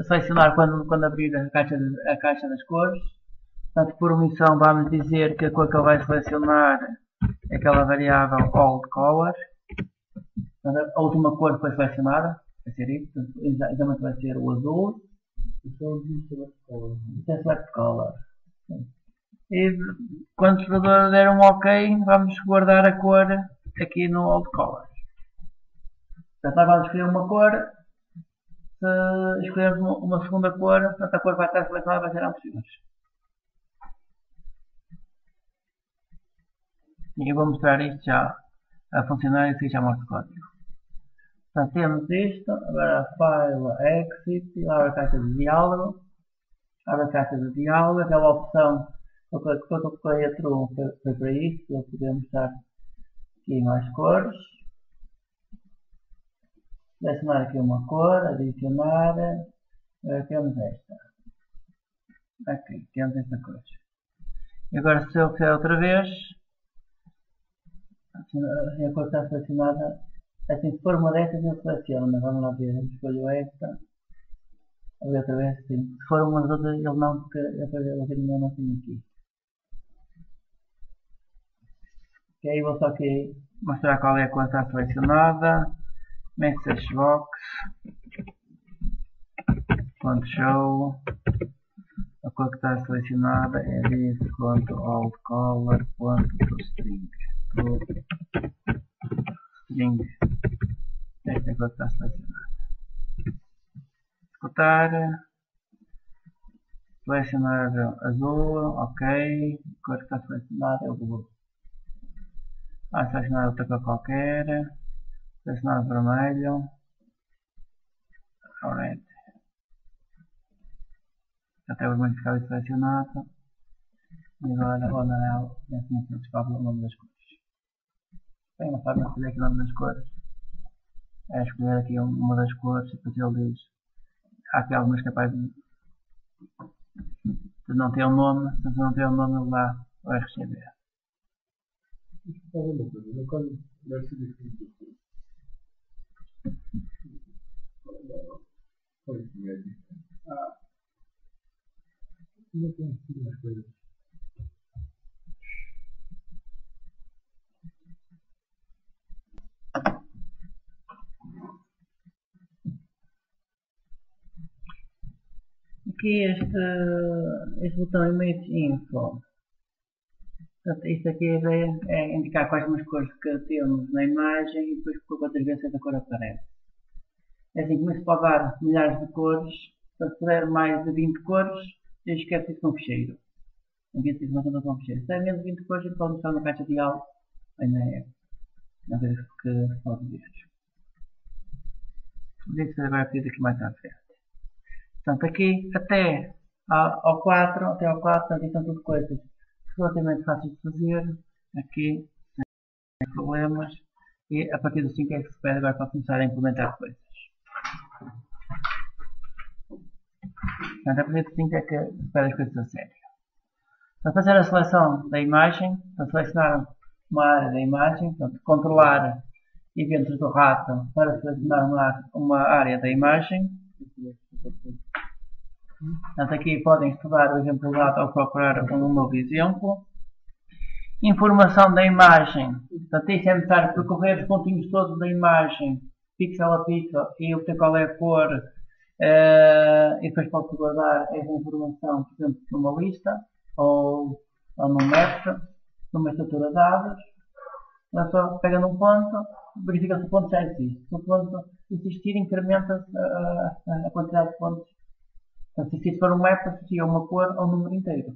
selecionar quando abrir a caixa das cores. Portanto, por omissão vamos dizer que a cor que ele vai selecionar é aquela variável old color. Portanto, a última cor que foi selecionada vai ser isso. Exatamente vai ser o azul. Isso é select color. E quando o servidor der um OK, vamos guardar a cor aqui no old color. Portanto, nós vamos escolher uma cor. Se escolhermos uma segunda cor, portanto, a cor vai estar selecionada, vai ser ambos iguais. E eu vou mostrar isto já a funcionar e já mostro o código. Portanto, temos isto, agora File, Exit, abre a caixa de diálogo. Abre a caixa de diálogo, aquela opção que eu coloquei a true foi para isto, para poder mostrar aqui mais cores. Selecionar aqui uma cor, adicionar, agora temos esta. Aqui, temos esta cor. E agora se eu fizer outra vez, a cor está selecionada, assim, se for uma destas eu seleciono, vamos lá ver, eu escolho esta, a ver outra vez, sim. Se for uma das outras ele não, porque eu ainda não tenho aqui. Ok, vou só aqui mostrar qual é a cor que está selecionada. Message box .show, a cor que está selecionada é this.oldcolor.toString. String. Esta é a cor que está selecionada. Executar. Selecionar azul, ok. A cor que está selecionada é o blue. Vamos selecionar outra cor qualquer. Selecionar vermelho. Red. Já tem o vermelho ficado selecionado. E agora o amarelo. E assim se descobre o nome das cores. Tem uma forma de escolher aqui o nome das cores. É escolher aqui uma das cores e depois ele diz. Há aqui algumas capazes de não ter um nome. Se não ter um nome ele dá o RGB. Deve ser difícil. Ainda tem aqui umas coisas. Aqui este botão Image Info. Portanto, isto aqui a ideia é indicar quais são as cores que temos na imagem e depois quantas vezes essa cor aparece. É assim, como se pode dar milhares de cores, se tiver mais de 20 cores, eu esqueço isso no fecheiro. Envia essa informação no fecheiro. Se tiver menos de 20 cores, ele pode mostrar na caixa de diálogo. Ainda é uma vez que se pode ver. Vou dizer agora aqui mais à frente. Portanto, aqui até ao 4, aqui são tudo coisas relativamente fáceis de fazer. Aqui, sem problemas. E a partir do 5 é que se pede agora para começar a implementar coisas. Portanto, a partir do 5 é que se pede as coisas a sério. Para fazer a seleção da imagem, para selecionar uma área da imagem, portanto, controlar eventos do rato para selecionar uma área da imagem. Portanto, aqui podem estudar o exemplo do rato ou procurar um novo exemplo. Informação da imagem. Portanto, isto é necessário percorrer os pontinhos todos da imagem, pixel a pixel, e obter qual é a cor. E depois pode guardar essa informação, por exemplo, numa lista ou num map, numa estrutura de dados. Então, só pega num ponto, verifica se o ponto já existe. Se o ponto existir, incrementa-se a quantidade de pontos. Portanto, se for um map, associa uma cor ao número inteiro.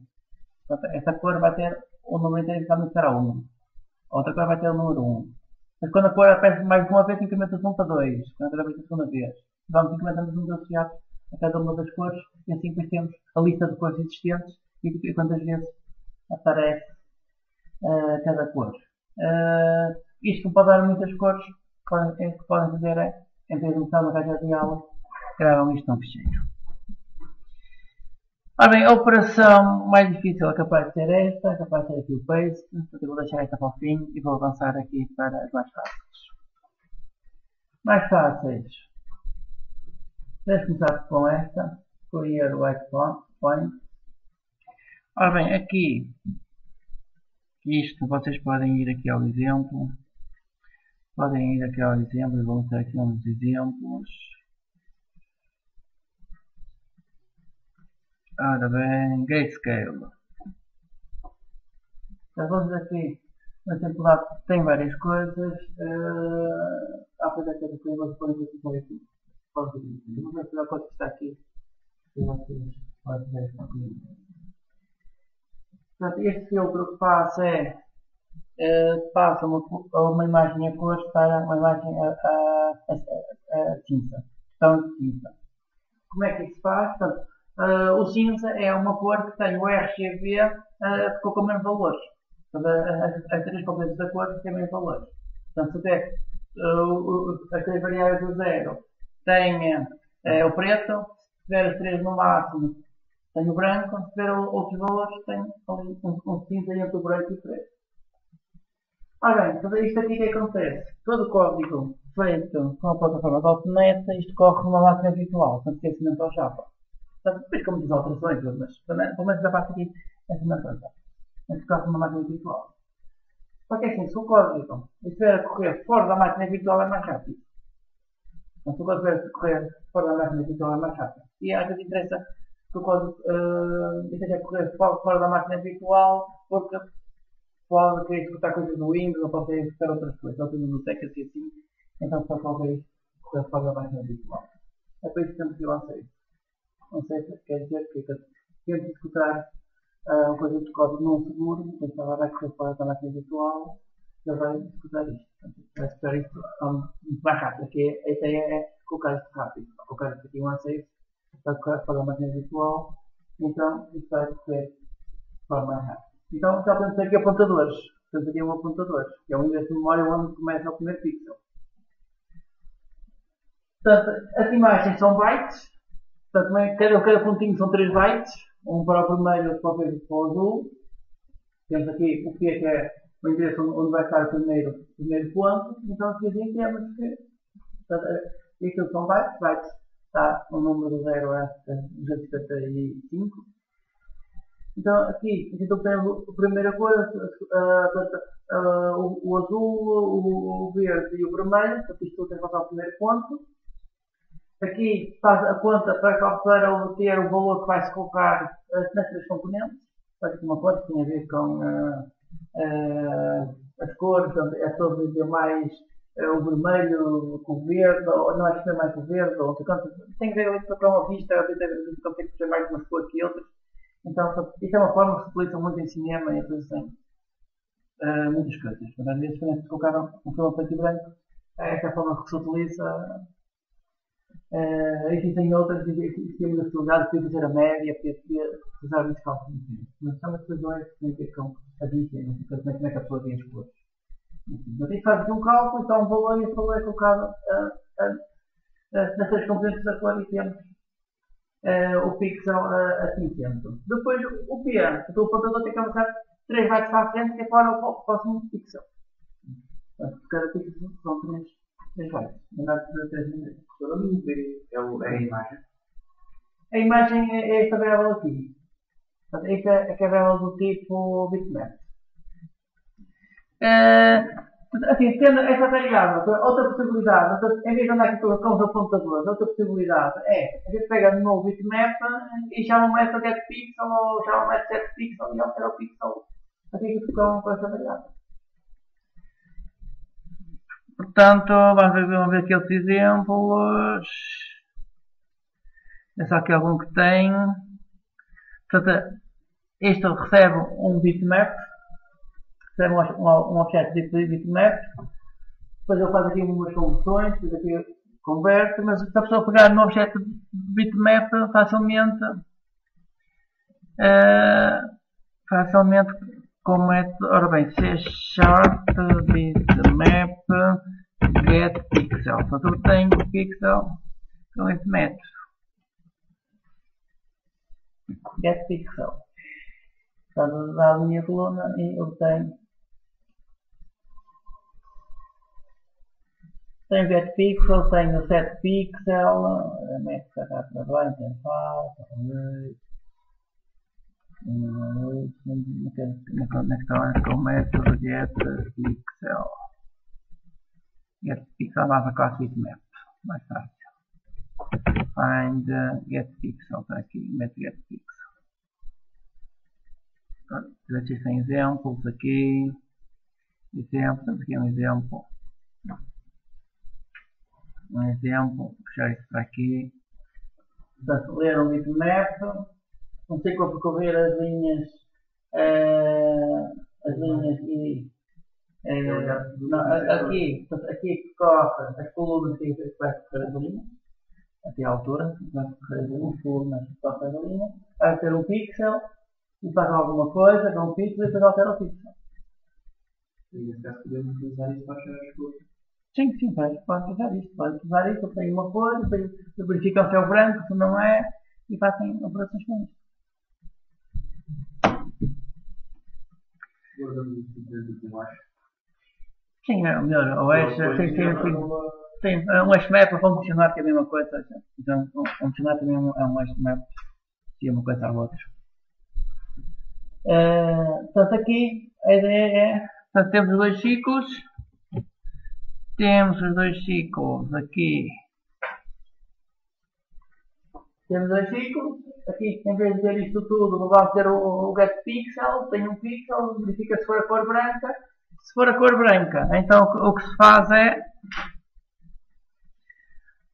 Portanto, essa cor vai ter o número inteiro que vai será 1. A outra cor vai ter o número 1. Mas quando a cor aparece mais de uma vez, incrementa-se 1 para 2. Quando aparece a segunda vez. Vamos incrementando os números associados a cada uma das cores. E assim depois temos a lista de cores existentes e quantas vezes aparece cada cor. Isto pode dar muitas cores. O que podem fazer é, em vez de começar na caixa de diálogo, gravam isto num ficheiro. Ora bem, a operação mais difícil é capaz de ser esta, é capaz de ser aqui o paste, portanto eu vou deixar esta para o fim e vou avançar aqui para as mais fáceis. Mais fáceis. Vamos começar com esta, Clear White Point. Ora bem, aqui, isto vocês podem ir aqui ao exemplo. Podem ir aqui ao exemplo e vou mostrar aqui uns exemplos. Ora bem, Grayscale. Então vamos aqui, no exemplo lá tem várias coisas. Há coisa que eu vou dizer aqui. Vamos ver a coisa que está aqui. Se vocês podem ver comigo. Portanto, este filtro que faz é passa uma imagem a cores para uma imagem a cinza. Então, cinza. Como é que isso se faz? Portanto, o cinza é uma cor que tem o RGB com menos valores. Portanto, as três componentes da cor têm menos valores. Portanto, se der as três variáveis do 0 tem o preto, se tiver as três no máximo tem o branco, se tiver outros valores tem um cinza entre o branco e o preto. Ora bem, então isto aqui que acontece? Todo o código feito com a plataforma .NET, isto corre numa máquina virtual, portanto é cimento ao Java. Portanto, depois como diz alterações, mas pelo menos da parte aqui é cimento ao Java. Isto corre numa máquina virtual. Só que é assim, se o código estiver a correr fora da máquina virtual é mais rápido. Então, se o código estiver a correr fora da máquina virtual é mais rápido. E às vezes interessa que o código esteja a correr fora da máquina virtual, porque pode querer executar coisas no Windows ou pode querer executar outras coisas, ou bibliotecas e assim, então só pode correr fora da máquina virtual. É por isso que temos que lançar isso. Não sei se quer dizer que temos que executar um conjunto de código não seguro, então ela vai correr fora da máquina virtual e ele vai executar isto. Vai executar isto muito mais rápido, porque a ideia é colocar isto rápido. Colocar isto aqui um save, vai correr fora da máquina virtual, então isto vai correr fora mais rápido. Então já temos aqui apontadores. Temos aqui um apontador, que é um endereço de memória onde começa o primeiro pixel. Portanto, as imagens são bytes. Portanto, cada pontinho são 3 bytes. Um para o primeiro, outro para o verde e para o azul. Temos aqui o que é o endereço onde vai estar o primeiro ponto. Então aqui assim temos que. Portanto, isto são bytes. Bytes está o número do 0 a 255. Então aqui temos a primeira cor, o azul, o verde e o vermelho. Portanto, isto tem que passar o primeiro ponto. Aqui faz a conta para obter o valor que vai se colocar nas três componentes. Faz aqui uma conta que tem a ver com as cores, é sobre mais o vermelho com o verde, ou não acho que é mais o verde, ou tem que ver para uma vista, tem que ter mais umas cores que outras. Então, isso é uma forma que se utiliza muito em cinema e depois tem muitas coisas. Mas às vezes, quando se colocar um filme preto e branco, é essa forma que se utiliza. Existem outras, existem muitas possibilidades, podia fazer a média, podia usar muitos cálculos. Mas são as decisões que têm a ver com a vista, como é que a pessoa vê as cores. Mas isso faz um cálculo, então um valor, e esse valor é colocado nas três componentes da cor e temos o pixel aqui em centro. Depois o P, então o computador tem que avançar 3 bytes para a frente, que é para o próximo pixel. Portanto, cada pixel são 3 bytes. Mandar para 3 minutos. O nome B é a imagem. A imagem é esta variável aqui. Portanto, esta é a variável do tipo bitmap. Assim, tendo esta variável, outra possibilidade, em vez de andar aqui com os apontadores, outra possibilidade é, a gente pega no novo bitmap e chama esta getPixel ou chama esta setPixel e altera o pixel aqui que ficam com esta variável. Portanto, vamos ver aqui outros exemplos. É só aqui algum que tem. Portanto, este recebe um bitmap. Recebe um objeto de bitmap. Depois ele faz aqui umas conversões. Depois aqui converte. Mas se a pessoa pegar no objeto de bitmap, facilmente com o método, ora bem, C# bitmap getPixel. Portanto, eu tenho o pixel com este método. getPixel. Portanto, dá a minha coluna e eu tenho getPixel, tenho setPixel, a map está cá para bem, tem falta, conectar com o método getPixel. getPixel vai para a classe bitmap, mais fácil. Find getPixel, está aqui, método getPixel. Existem exemplos aqui. Exemplos, aqui um exemplo. Puxar isso para aqui. Portanto, ler um bitmap. Não sei como percorrer as linhas e aqui corre as colunas que vai correr as linhas. Até a altura, vai correr as linhas, colunas que corre as linhas. Vai ter um pixel. E faz alguma coisa com o pixel e depois altera o pixel. E nesse caso podemos utilizar isso para achar as cores. Sim, pode usar isto. Pode usar isto, eu tenho uma cor, depois verificam se é o branco, se não é, e fazem operações com isto. Guardamos isso dentro de baixo. Sim, é melhor. Ou sim, um hashmap para funcionar que é a mesma coisa. Então, funcionar também é um hashmap, se é uma coisa à outra. Portanto, aqui a ideia é, portanto, temos os dois ciclos. Temos os dois ciclos aqui. Temos dois ciclos. Aqui, em vez de ter isto tudo, vamos ter o getPixel. Tem um pixel, verifica se for a cor branca. Se for a cor branca, então o que se faz é,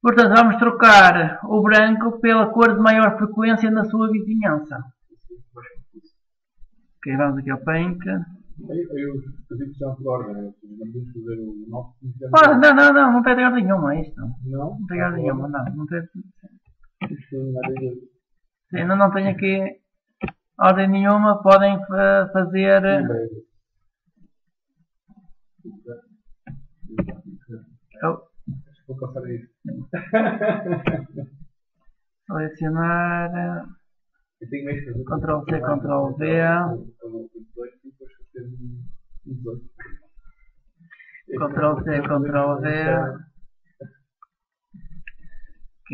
portanto, vamos trocar o branco pela cor de maior frequência na sua vizinhança. Ok, vamos aqui ao Paint. Eu digo que já por ordem, não podemos fazer o nosso. Não tem ordem nenhuma isto. Não tem ordem nenhuma, não tem. Sim, não tenho aqui ordem nenhuma, podem fazer. Vou passar isso. Selecionar. Ctrl C, Ctrl V. Ctrl C, Ctrl V. Ok,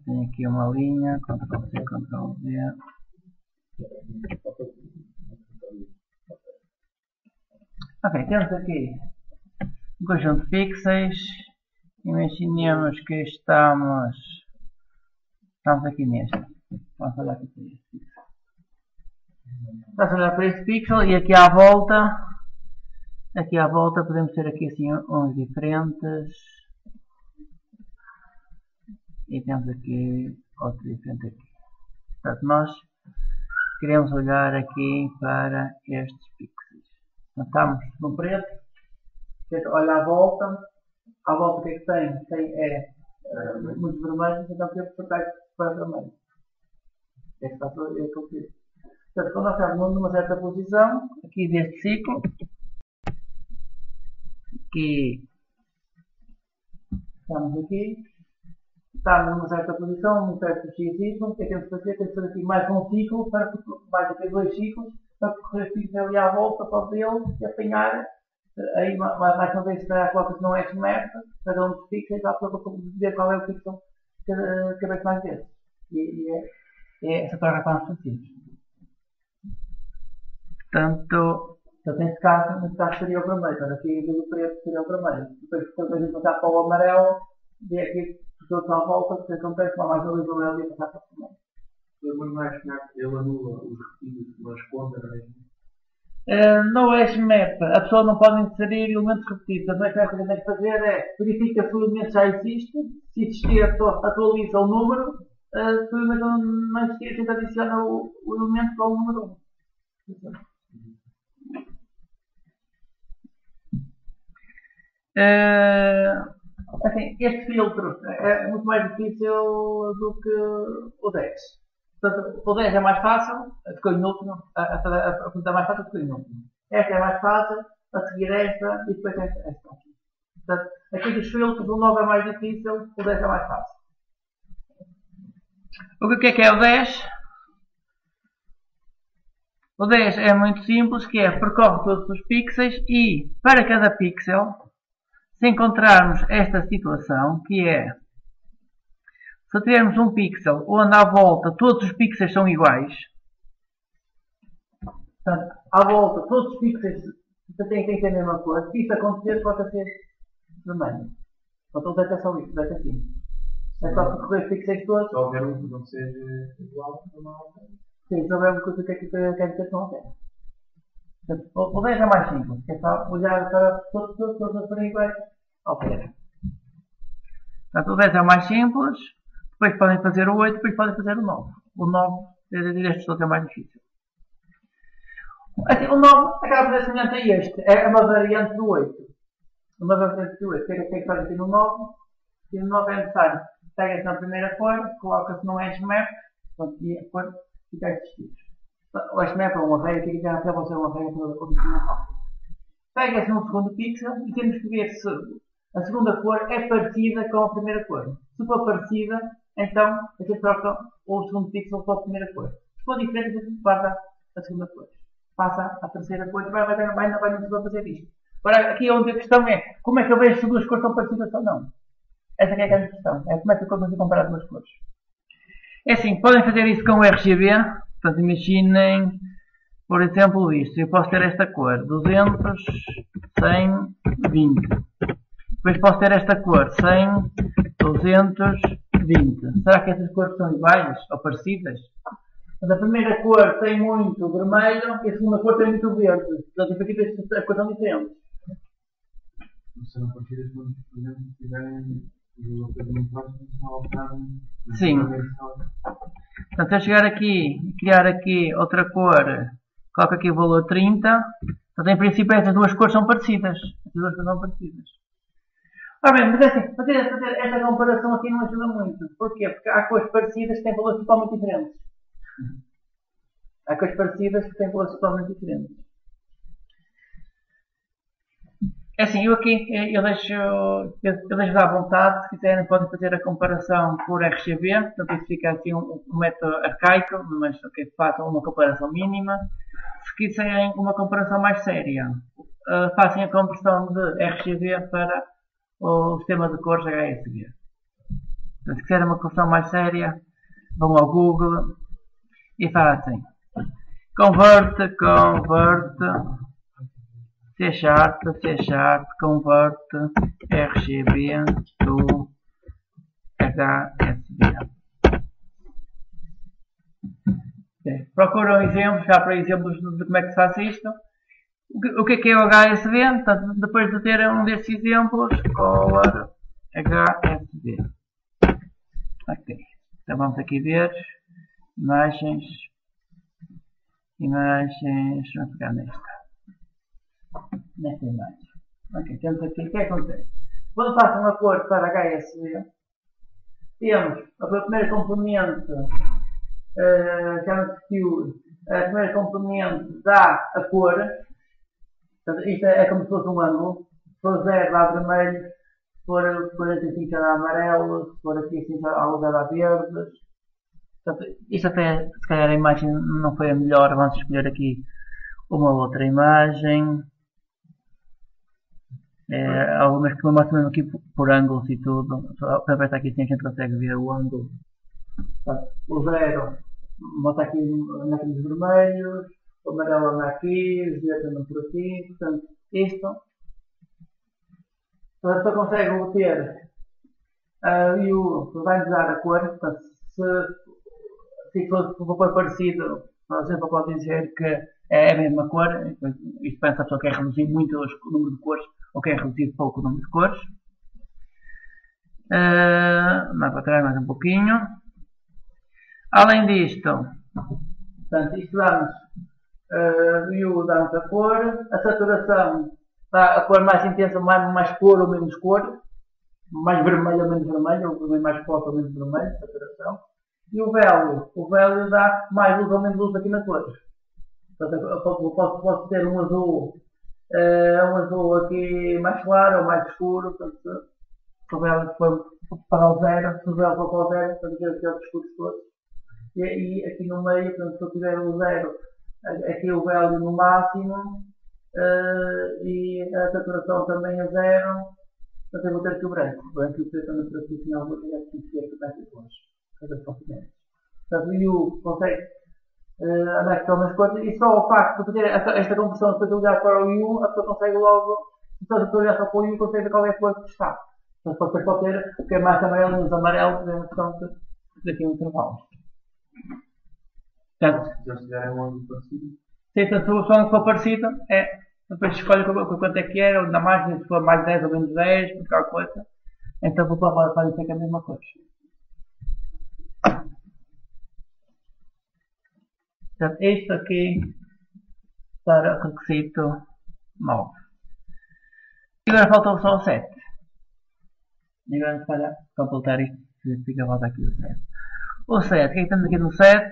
tem aqui uma linha. Ctrl C, Ctrl V. Ok, temos aqui um conjunto de pixels. Imaginemos que estamos Estamos aqui neste. Vamos olhar aqui para este pixel. Vamos olhar para este pixel e aqui à volta podemos ter aqui assim uns diferentes. E temos aqui outro diferente aqui. Portanto, nós queremos olhar aqui para estes pixels. Então, estamos no preto. Olha à volta. À volta o que é que tem? Tem muitos vermelhos, então temos que trocar para vermelho. É que eu fiz. Portanto, quando nós estamos numa certa posição, aqui deste ciclo, aqui, estamos aqui, estamos numa certa posição, num certo XY, o que é que temos que fazer? Temos que fazer aqui mais um ciclo, mais aqui 2 ciclos, para percorrer o ciclo ali à volta, para vê-lo e apanhar. Aí, mais uma vez, se calhar coloca-se no S-map, cada um dos pixels, dá para ver qual é o pixel cada vez mais vezes. E é essa troca que vamos fazer. Portanto, neste caso seria o vermelho. Então, aqui em vez do preto seria o vermelho. Depois, quando a gente passar para o amarelo, vê aqui todos à volta, o que acontece, vai mais uma luz amarela e passar para o vermelho. Mas mais que ele anula os repetidos, mas conta, não é? No HashMap, a pessoa não pode inserir elementos repetidos. Então, o que a gente tem que fazer é verificar se o elemento já existe. Se existir, atualiza o número. Se o elemento não existir, a gente adiciona o elemento para o número 1. Assim, este filtro é muito mais difícil do que o 10. Portanto, o 10 é mais fácil, ficou em último, a pergunta é mais fácil, ficou em último. Esta é mais fácil, a seguir esta e depois esta aqui. Portanto, aqui dos filtros, o 9 é mais difícil, o 10 é mais fácil. O que é o 10? O 10 é muito simples, que é percorre todos os pixels e, para cada pixel, se encontrarmos esta situação, que é, se tivermos um pixel onde à volta todos os pixels são iguais, portanto, à volta todos os pixels têm que ter a mesma cor, se isso acontecer, pode ser vermelho. Então, deve ter só isso, deve ter assim. É só percorrer os pixels todos. Se houver um que não seja igual, não. Sim, se houver uma coisa que quer dizer que não tem. O 10 é mais simples, que é só olhar para todos as forem iguais. Ok. Portanto, o 10 é o mais simples. Depois podem fazer o 8, depois podem fazer o 9. O 9, este é o mais difícil. Assim, o 9 acaba por ser semelhante a este. É uma variante do 8. Uma variante do 8. O que é que faz aqui no 9? E no 9 é necessário. Pega-se na primeira cor, coloca-se no HashMap, e a cor fica a existir. O HashMap é uma array, aqui já pode ser uma array para o documento. Pega-se no segundo pixel e temos que ver se a segunda cor é parecida com a primeira cor. Se for parecida, então a gente troca o segundo pixel para a primeira cor. Se for diferente, a gente guarda a segunda cor. Passa a terceira cor e vai não fazer isto. Agora, aqui onde a questão é como é que eu vejo se duas cores estão parecidas ou não. Essa é a grande questão. É como é que eu consigo comparar duas cores. É assim, podem fazer isso com o RGB. Portanto, imaginem, por exemplo, isto. Eu posso ter esta cor, 200, 100, 20. Depois posso ter esta cor, 100, 200, 20. Será que essas cores são iguais ou parecidas? A primeira cor tem muito vermelho e a segunda cor tem muito verde. Portanto, aqui as cores são diferentes. Serão parecidas quando, por exemplo, tiverem sim. Portanto, se eu chegar aqui e criar aqui outra cor, coloco aqui o valor 30. Portanto, em princípio, estas duas cores são parecidas. Estas duas cores são parecidas. Ora bem, mas é assim, fazer esta comparação aqui não ajuda muito. Porquê? Porque há cores parecidas que têm valores totalmente diferentes. Há cores parecidas que têm valores totalmente diferentes. É assim, eu aqui eu deixo à vontade, se quiserem podem fazer a comparação por RGB, portanto isso fica assim um método arcaico, mas ok, façam uma comparação mínima. Se quiserem uma comparação mais séria, façam a conversão de RGB para o sistema de cores HSB. Então, se quiserem uma conversão mais séria, vão ao Google e fazem convert C#, convert RGB to HSB. Procuram exemplos, já para exemplos de como é que se faz isto. O que é o HSV? Portanto, depois de ter um destes exemplos, color HSV. Ok. Então vamos aqui ver. Imagens. Vamos pegar nesta imagem. Ok, temos aqui. O que é que acontece? Quando faço uma cor para HSV, temos a primeira componente, chama-se Hue. A primeira componente dá a cor. Portanto, isto é como se fosse um ângulo. Se for 0 dá vermelho, se for 45 dá amarelo, se for aqui assim ao lugar dá verde. Portanto, isto até, se calhar a imagem não foi a melhor, vamos escolher aqui uma outra imagem. Algumas que me mostram mesmo aqui por ângulos e tudo. Para apertar aqui assim a gente consegue ver o ângulo. Portanto, o 0 mostra aqui naqueles vermelhos, o amarelo anda aqui, os verdes andam por aqui. Portanto, isto a pessoa consegue obter e vai-nos dar a cor. Portanto, se for parecido, a gente pode dizer que é a mesma cor. Isto pensa a pessoa que quer reduzir muito o número de cores ou quer reduzir pouco o número de cores. Mais para trás mais um pouquinho. Além disto, portanto, isto dá-nos dá-nos a cor, a saturação dá a cor mais intensa, mais cor ou menos cor, mais vermelho ou menos vermelho, ou mais forte ou menos vermelho, saturação. E o value dá mais luz ou menos luz aqui na cor. Portanto, eu posso ter um azul aqui mais claro ou mais escuro. Portanto, se o value for para o 0, se o value for para o 0, portanto, aqui é os escuros todos. E aqui no meio, portanto, se eu tiver o 0, aqui o value no máximo, e a saturação também a 0, portanto eu vou ter aqui o branco. O branco e o preto também por aqui, senão vou ter que ser que mais longe. Portanto, o U consegue andar aqui nas cores, e só o facto de fazer esta conversão, depois de olhar para o U, a pessoa consegue logo, depois de olhar só para o U, consegue ver qual é a cor que está. Portanto, depois pode ter o que é mais amarelo, menos amarelo, é uma questão daqui um intervalo. Portanto, se eles tiverem um ângulo parecido. Se a solução for parecida, depois escolhe quanto é que é, ou na margem, se for mais 10 ou menos 10, por qualquer coisa. Então vou para dizer que é a mesma coisa. Portanto, isto aqui para o requisito 9. E agora faltou só o 7. E agora para completar isto, fica a volta aqui o 7. O 7, o que é que temos aqui no 7?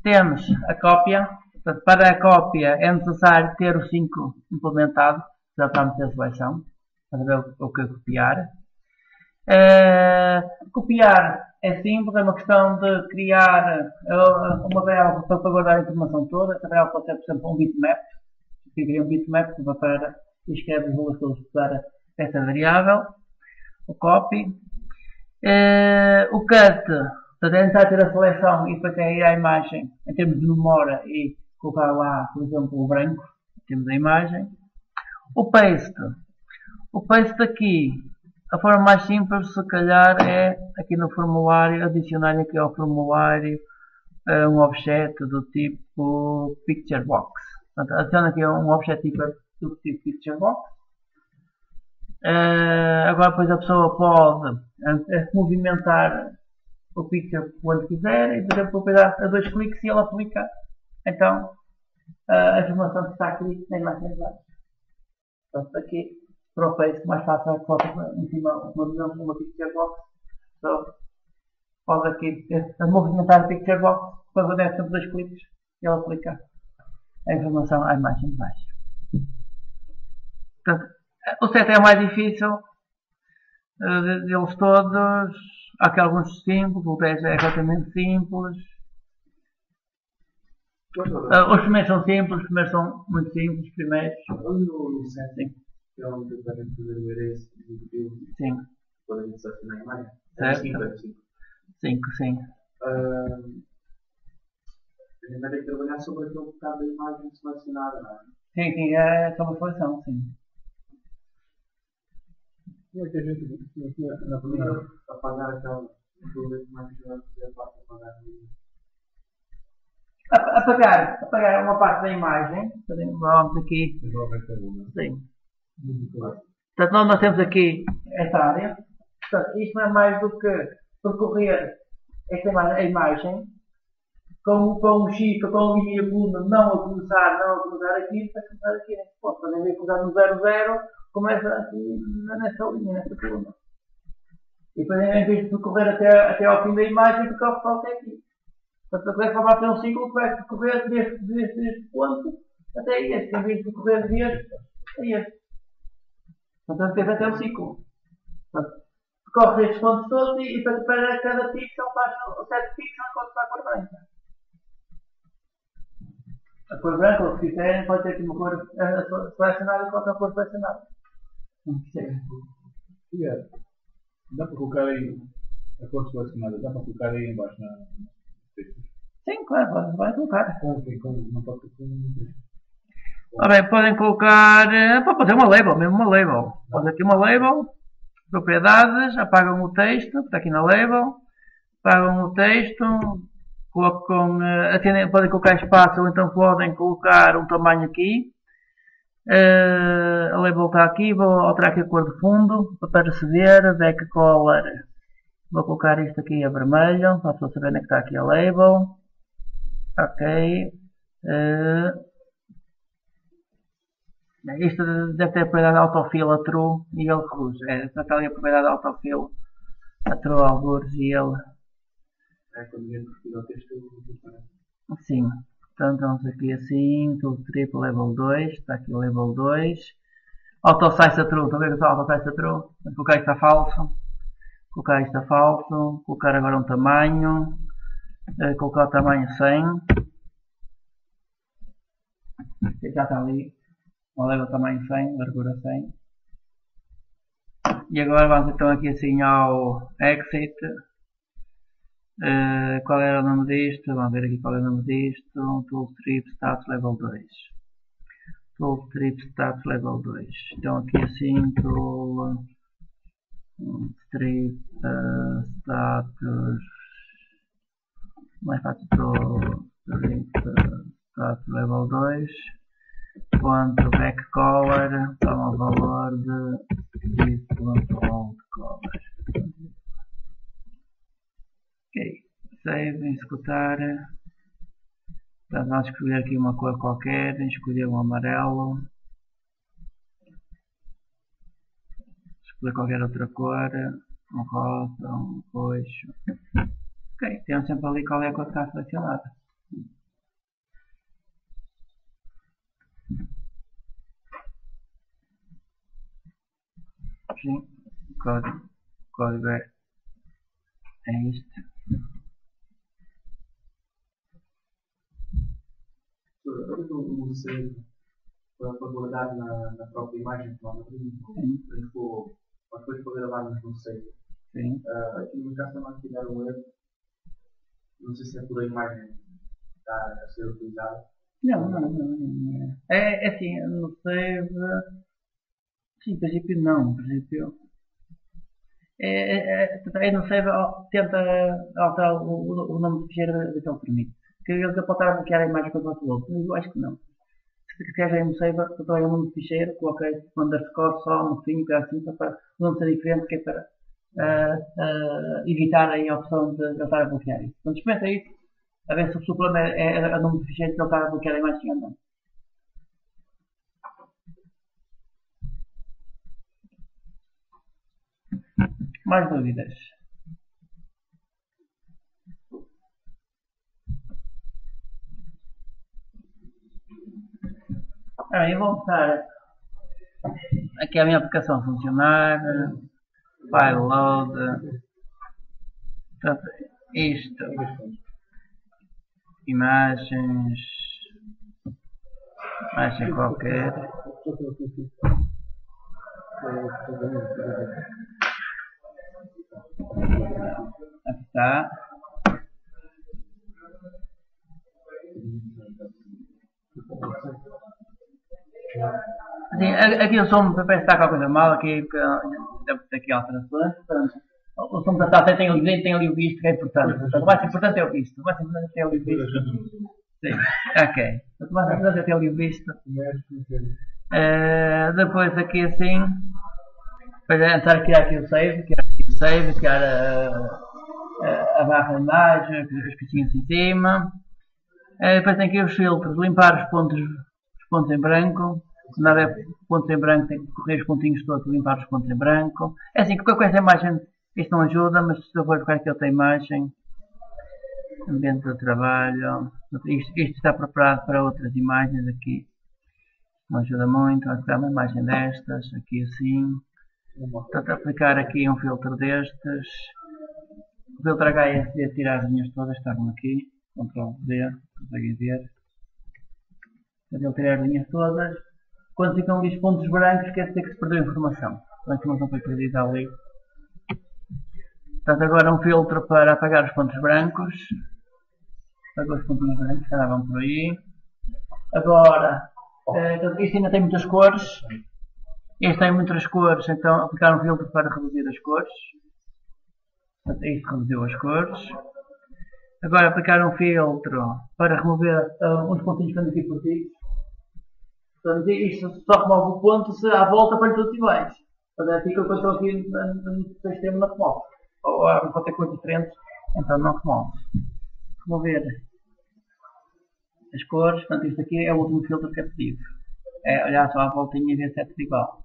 Temos a cópia. Portanto, para a cópia é necessário ter o 5 implementado, já para meter a seleção, para ver o que copiar. Copiar é simples, é uma questão de criar uma variável para guardar a informação toda. Essa variável pode ser, por exemplo, um bitmap. Se cria um bitmap para e escreve os valores todos para essa variável. O copy. O cut, portanto, é necessário ter a seleção e depois ir à imagem em termos de memória e colocar lá, por exemplo, o branco, em termos da imagem. O paste. O paste aqui, a forma mais simples, se calhar, é aqui no formulário, adicionar aqui ao formulário um objeto do tipo picture box. Portanto, adiciona aqui um objeto do tipo picture box. Agora depois a pessoa pode movimentar o picture quando quiser e, por exemplo, pegar a 2 cliques e ele aplica então a informação que está aqui na imagem de baixo. Portanto, aqui para o paste mais fácil é que coloca em cima uma picture box. Então, pode aqui movimentar a picture box, depois der sempre 2 cliques e ele aplica a informação à imagem de baixo. Portanto, o 7 é o mais difícil deles todos. Há aqui alguns simples, o 10 é relativamente simples. Os primeiros são simples, os primeiros são muito simples, os primeiros. No 7, sim. Que é onde devem fazer o erase do filme. Sim. Quando a gente seleciona a imagem. Certo. 5, sim. A gente vai ter que trabalhar sobre aquele bocado da imagem selecionada, não é? Sim, é só uma seleção, sim. Como é que a gente na primeira apagar aquela mais que vai fazer a parte de apagar apagar uma parte da imagem. Vamos aqui. Sim. Portanto, nós temos aqui esta área. Portanto, isto não é mais do que percorrer a imagem com um chip, com a linha coluna não a começar aqui, para começar aqui neste ponto. Podem ver que começar no 00, começa aqui nesta linha, nesta coluna. E depois, em vez de percorrer até ao fim da imagem, percorre só até aqui. Portanto, a forma ter um ciclo que vai percorrer deste ponto até este, em vez de percorrer deste a este. Portanto, teve até o ciclo. Portanto, percorre estes pontos todos e para cada pixel faz o 7 pixels enquanto está a cor branca. A cor branca, ou se quiserem, pode ter aqui uma cor selecionada enquanto a cor selecionada. Dá para colocar aí a cor selecionada, dá para colocar aí em baixo na texto? Sim, claro, vai colocar. Não pode ter Bem, podem colocar, pode fazer uma label, mesmo uma label. Pode aqui uma label, propriedades, apagam o texto, está aqui na label, apagam o texto, colocam, podem colocar espaço ou então podem colocar um tamanho aqui. A label está aqui, vou alterar aqui a cor de fundo para se ver, back color. Vou colocar isto aqui a vermelho, para a pessoa saber onde é que está aqui a label. Ok. Isto deve ter a propriedade autofill a true e ele reduz. Está ali a propriedade autofill a true algures e ele. Quando vier discutir o texto, Sim. Portanto, vamos aqui assim, tudo triplo level 2, está aqui o level 2. Auto-size a true, estão a ver que auto-size a true? Vou colocar isto a falso. Colocar isto a falso. Colocar agora um tamanho. Colocar o tamanho 100. Já está ali. Uma level tamanho 100, largura 100. E agora vamos então aqui assim ao exit. Qual era o nome disto? Vamos ver aqui qual é o nome disto. Toolstrip Status Level 2. Toolstrip Status Level 2. Então aqui assim, Toolstrip Status. Mais fácil, Toolstrip Status Level 2. Ponto back color. Toma o valor de old color. Ok, save, executar. Então, vamos escolher aqui uma cor qualquer, escolher um amarelo. Escolher qualquer outra cor, um rosa, um roxo. Ok, temos sempre ali qual é a cor que está selecionada. Sim, o código é isto. O save para guardar na própria imagem que lá no depois para gravarmos no save. Sim. Aqui no caso estamos a tirar um erro. Não sei se é por a imagem que está a ser utilizada. Não. É assim, no save. Sim, em princípio não. Em princípio. No save tenta alterar o nome do ficheiro então permite. Porque ele pode estar a bloquear a imagem quando você outro. Eu acho que não. Se quiser no save, eu o nome do ficheiro, coloquei underscore só no fim, assim, para o nome ser diferente, que é para evitar aí a opção de ele estar a bloquear isso. Então experimenta isso, a ver se o problema é o nome do ficheiro que ele está a bloquear a imagem ou não. Mais dúvidas? Eu vou mostrar aqui a minha aplicação a funcionar. File load. Portanto, isto. Imagens. Imagem qualquer. Aqui está. Assim, aqui o som parece que está qualquer coisa mal, aqui deve ter aqui alterações, portanto, o som está tem ali o visto que é importante, portanto, o mais importante é o visto, Sim, ok. Mas a ter ali visto. Depois aqui assim, para entrar aqui o save, criar a barra de imagem, as caixinhas em cima. Depois tem aqui os filtros, limpar os pontos em branco. Se não houver pontos em branco, tem que correr os pontinhos todos, limpar os pontos em branco. É assim, qualquer coisa a imagem, isto não ajuda, mas se eu for colocar aqui outra imagem, ambiente de trabalho, isto está preparado para outras imagens aqui. Não ajuda muito, vamos pegar uma imagem destas, aqui assim. Portanto, aplicar aqui um filtro destes. O filtro HSD tirar as linhas todas, estavam aqui. Ctrl D, conseguem ver. Ele tirar as linhas todas. Quando ficam ali os pontos brancos, quer dizer que se perdeu a informação. A informação foi perdida ali. Portanto, agora um filtro para apagar os pontos brancos. Apagou os pontinhos brancos que andavam por aí. Agora, isto ainda tem muitas cores. Este tem muitas cores, então aplicar um filtro para reduzir as cores. Portanto, isto reduziu as cores. Agora aplicar um filtro para remover uns pontinhos que andam aqui por ti. Portanto, isto só remove o ponto se à volta para todos iguais. Portanto, é assim que eu estou aqui no sistema não remove. Ou há qualquer coisa diferente, então não remove. Remover as cores, portanto isto aqui é o último filtro que é pedido. É olhar só à voltinha e ver se é tudo igual.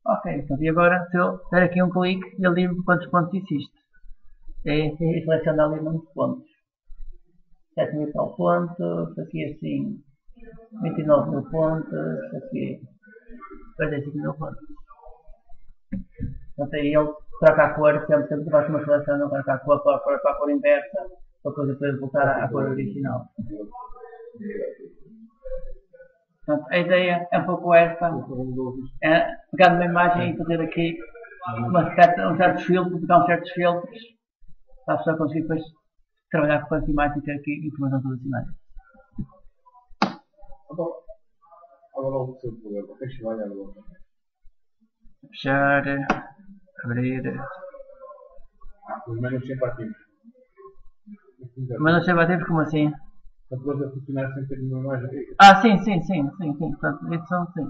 Ok, então e agora se eu der aqui um clique, ele diz-me quantos pontos existe. E seleciona ali muitos pontos. 7 mil tal pontos, aqui assim 29 mil pontos, aqui 45 mil pontos. Portanto aí ele troca a cor, sempre que faz uma seleção, não troca a cor para a cor inversa, para depois voltar à cor original. Portanto, a ideia é um pouco esta, é pegar numa imagem e fazer aqui um certos filtros, para a pessoa conseguir depois trabalhar com essa imagem e ter aqui informação toda assinada. Agora o seu problema, deixa eu olhar agora. Fechar, abrir. Os menus sempre ativos. Mas não sei bater como assim? A coisa funcionar sem ter nenhuma imagem. Sim. Portanto, isso são sim.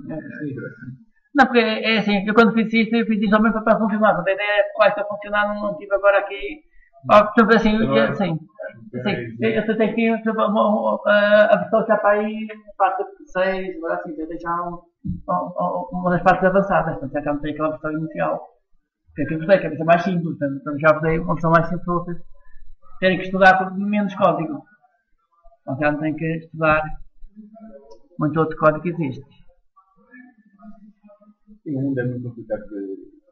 Não, porque é assim, eu quando fiz isto só mesmo para funcionar. Portanto, a ideia é que vai estar a funcionar, não tive agora aqui. Portanto, assim, sim. Eu tentei aqui a versão já para aí, parte 6, agora assim, eu deixar uma das partes avançadas. Portanto, já não tenho aquela versão inicial. Que é que eu gostei, que é a versão mais simples. Portanto, já usei uma versão mais simples para vocês terem que estudar por menos código. Então já não tem que estudar muito outro código que existe. E o mundo é muito complicado de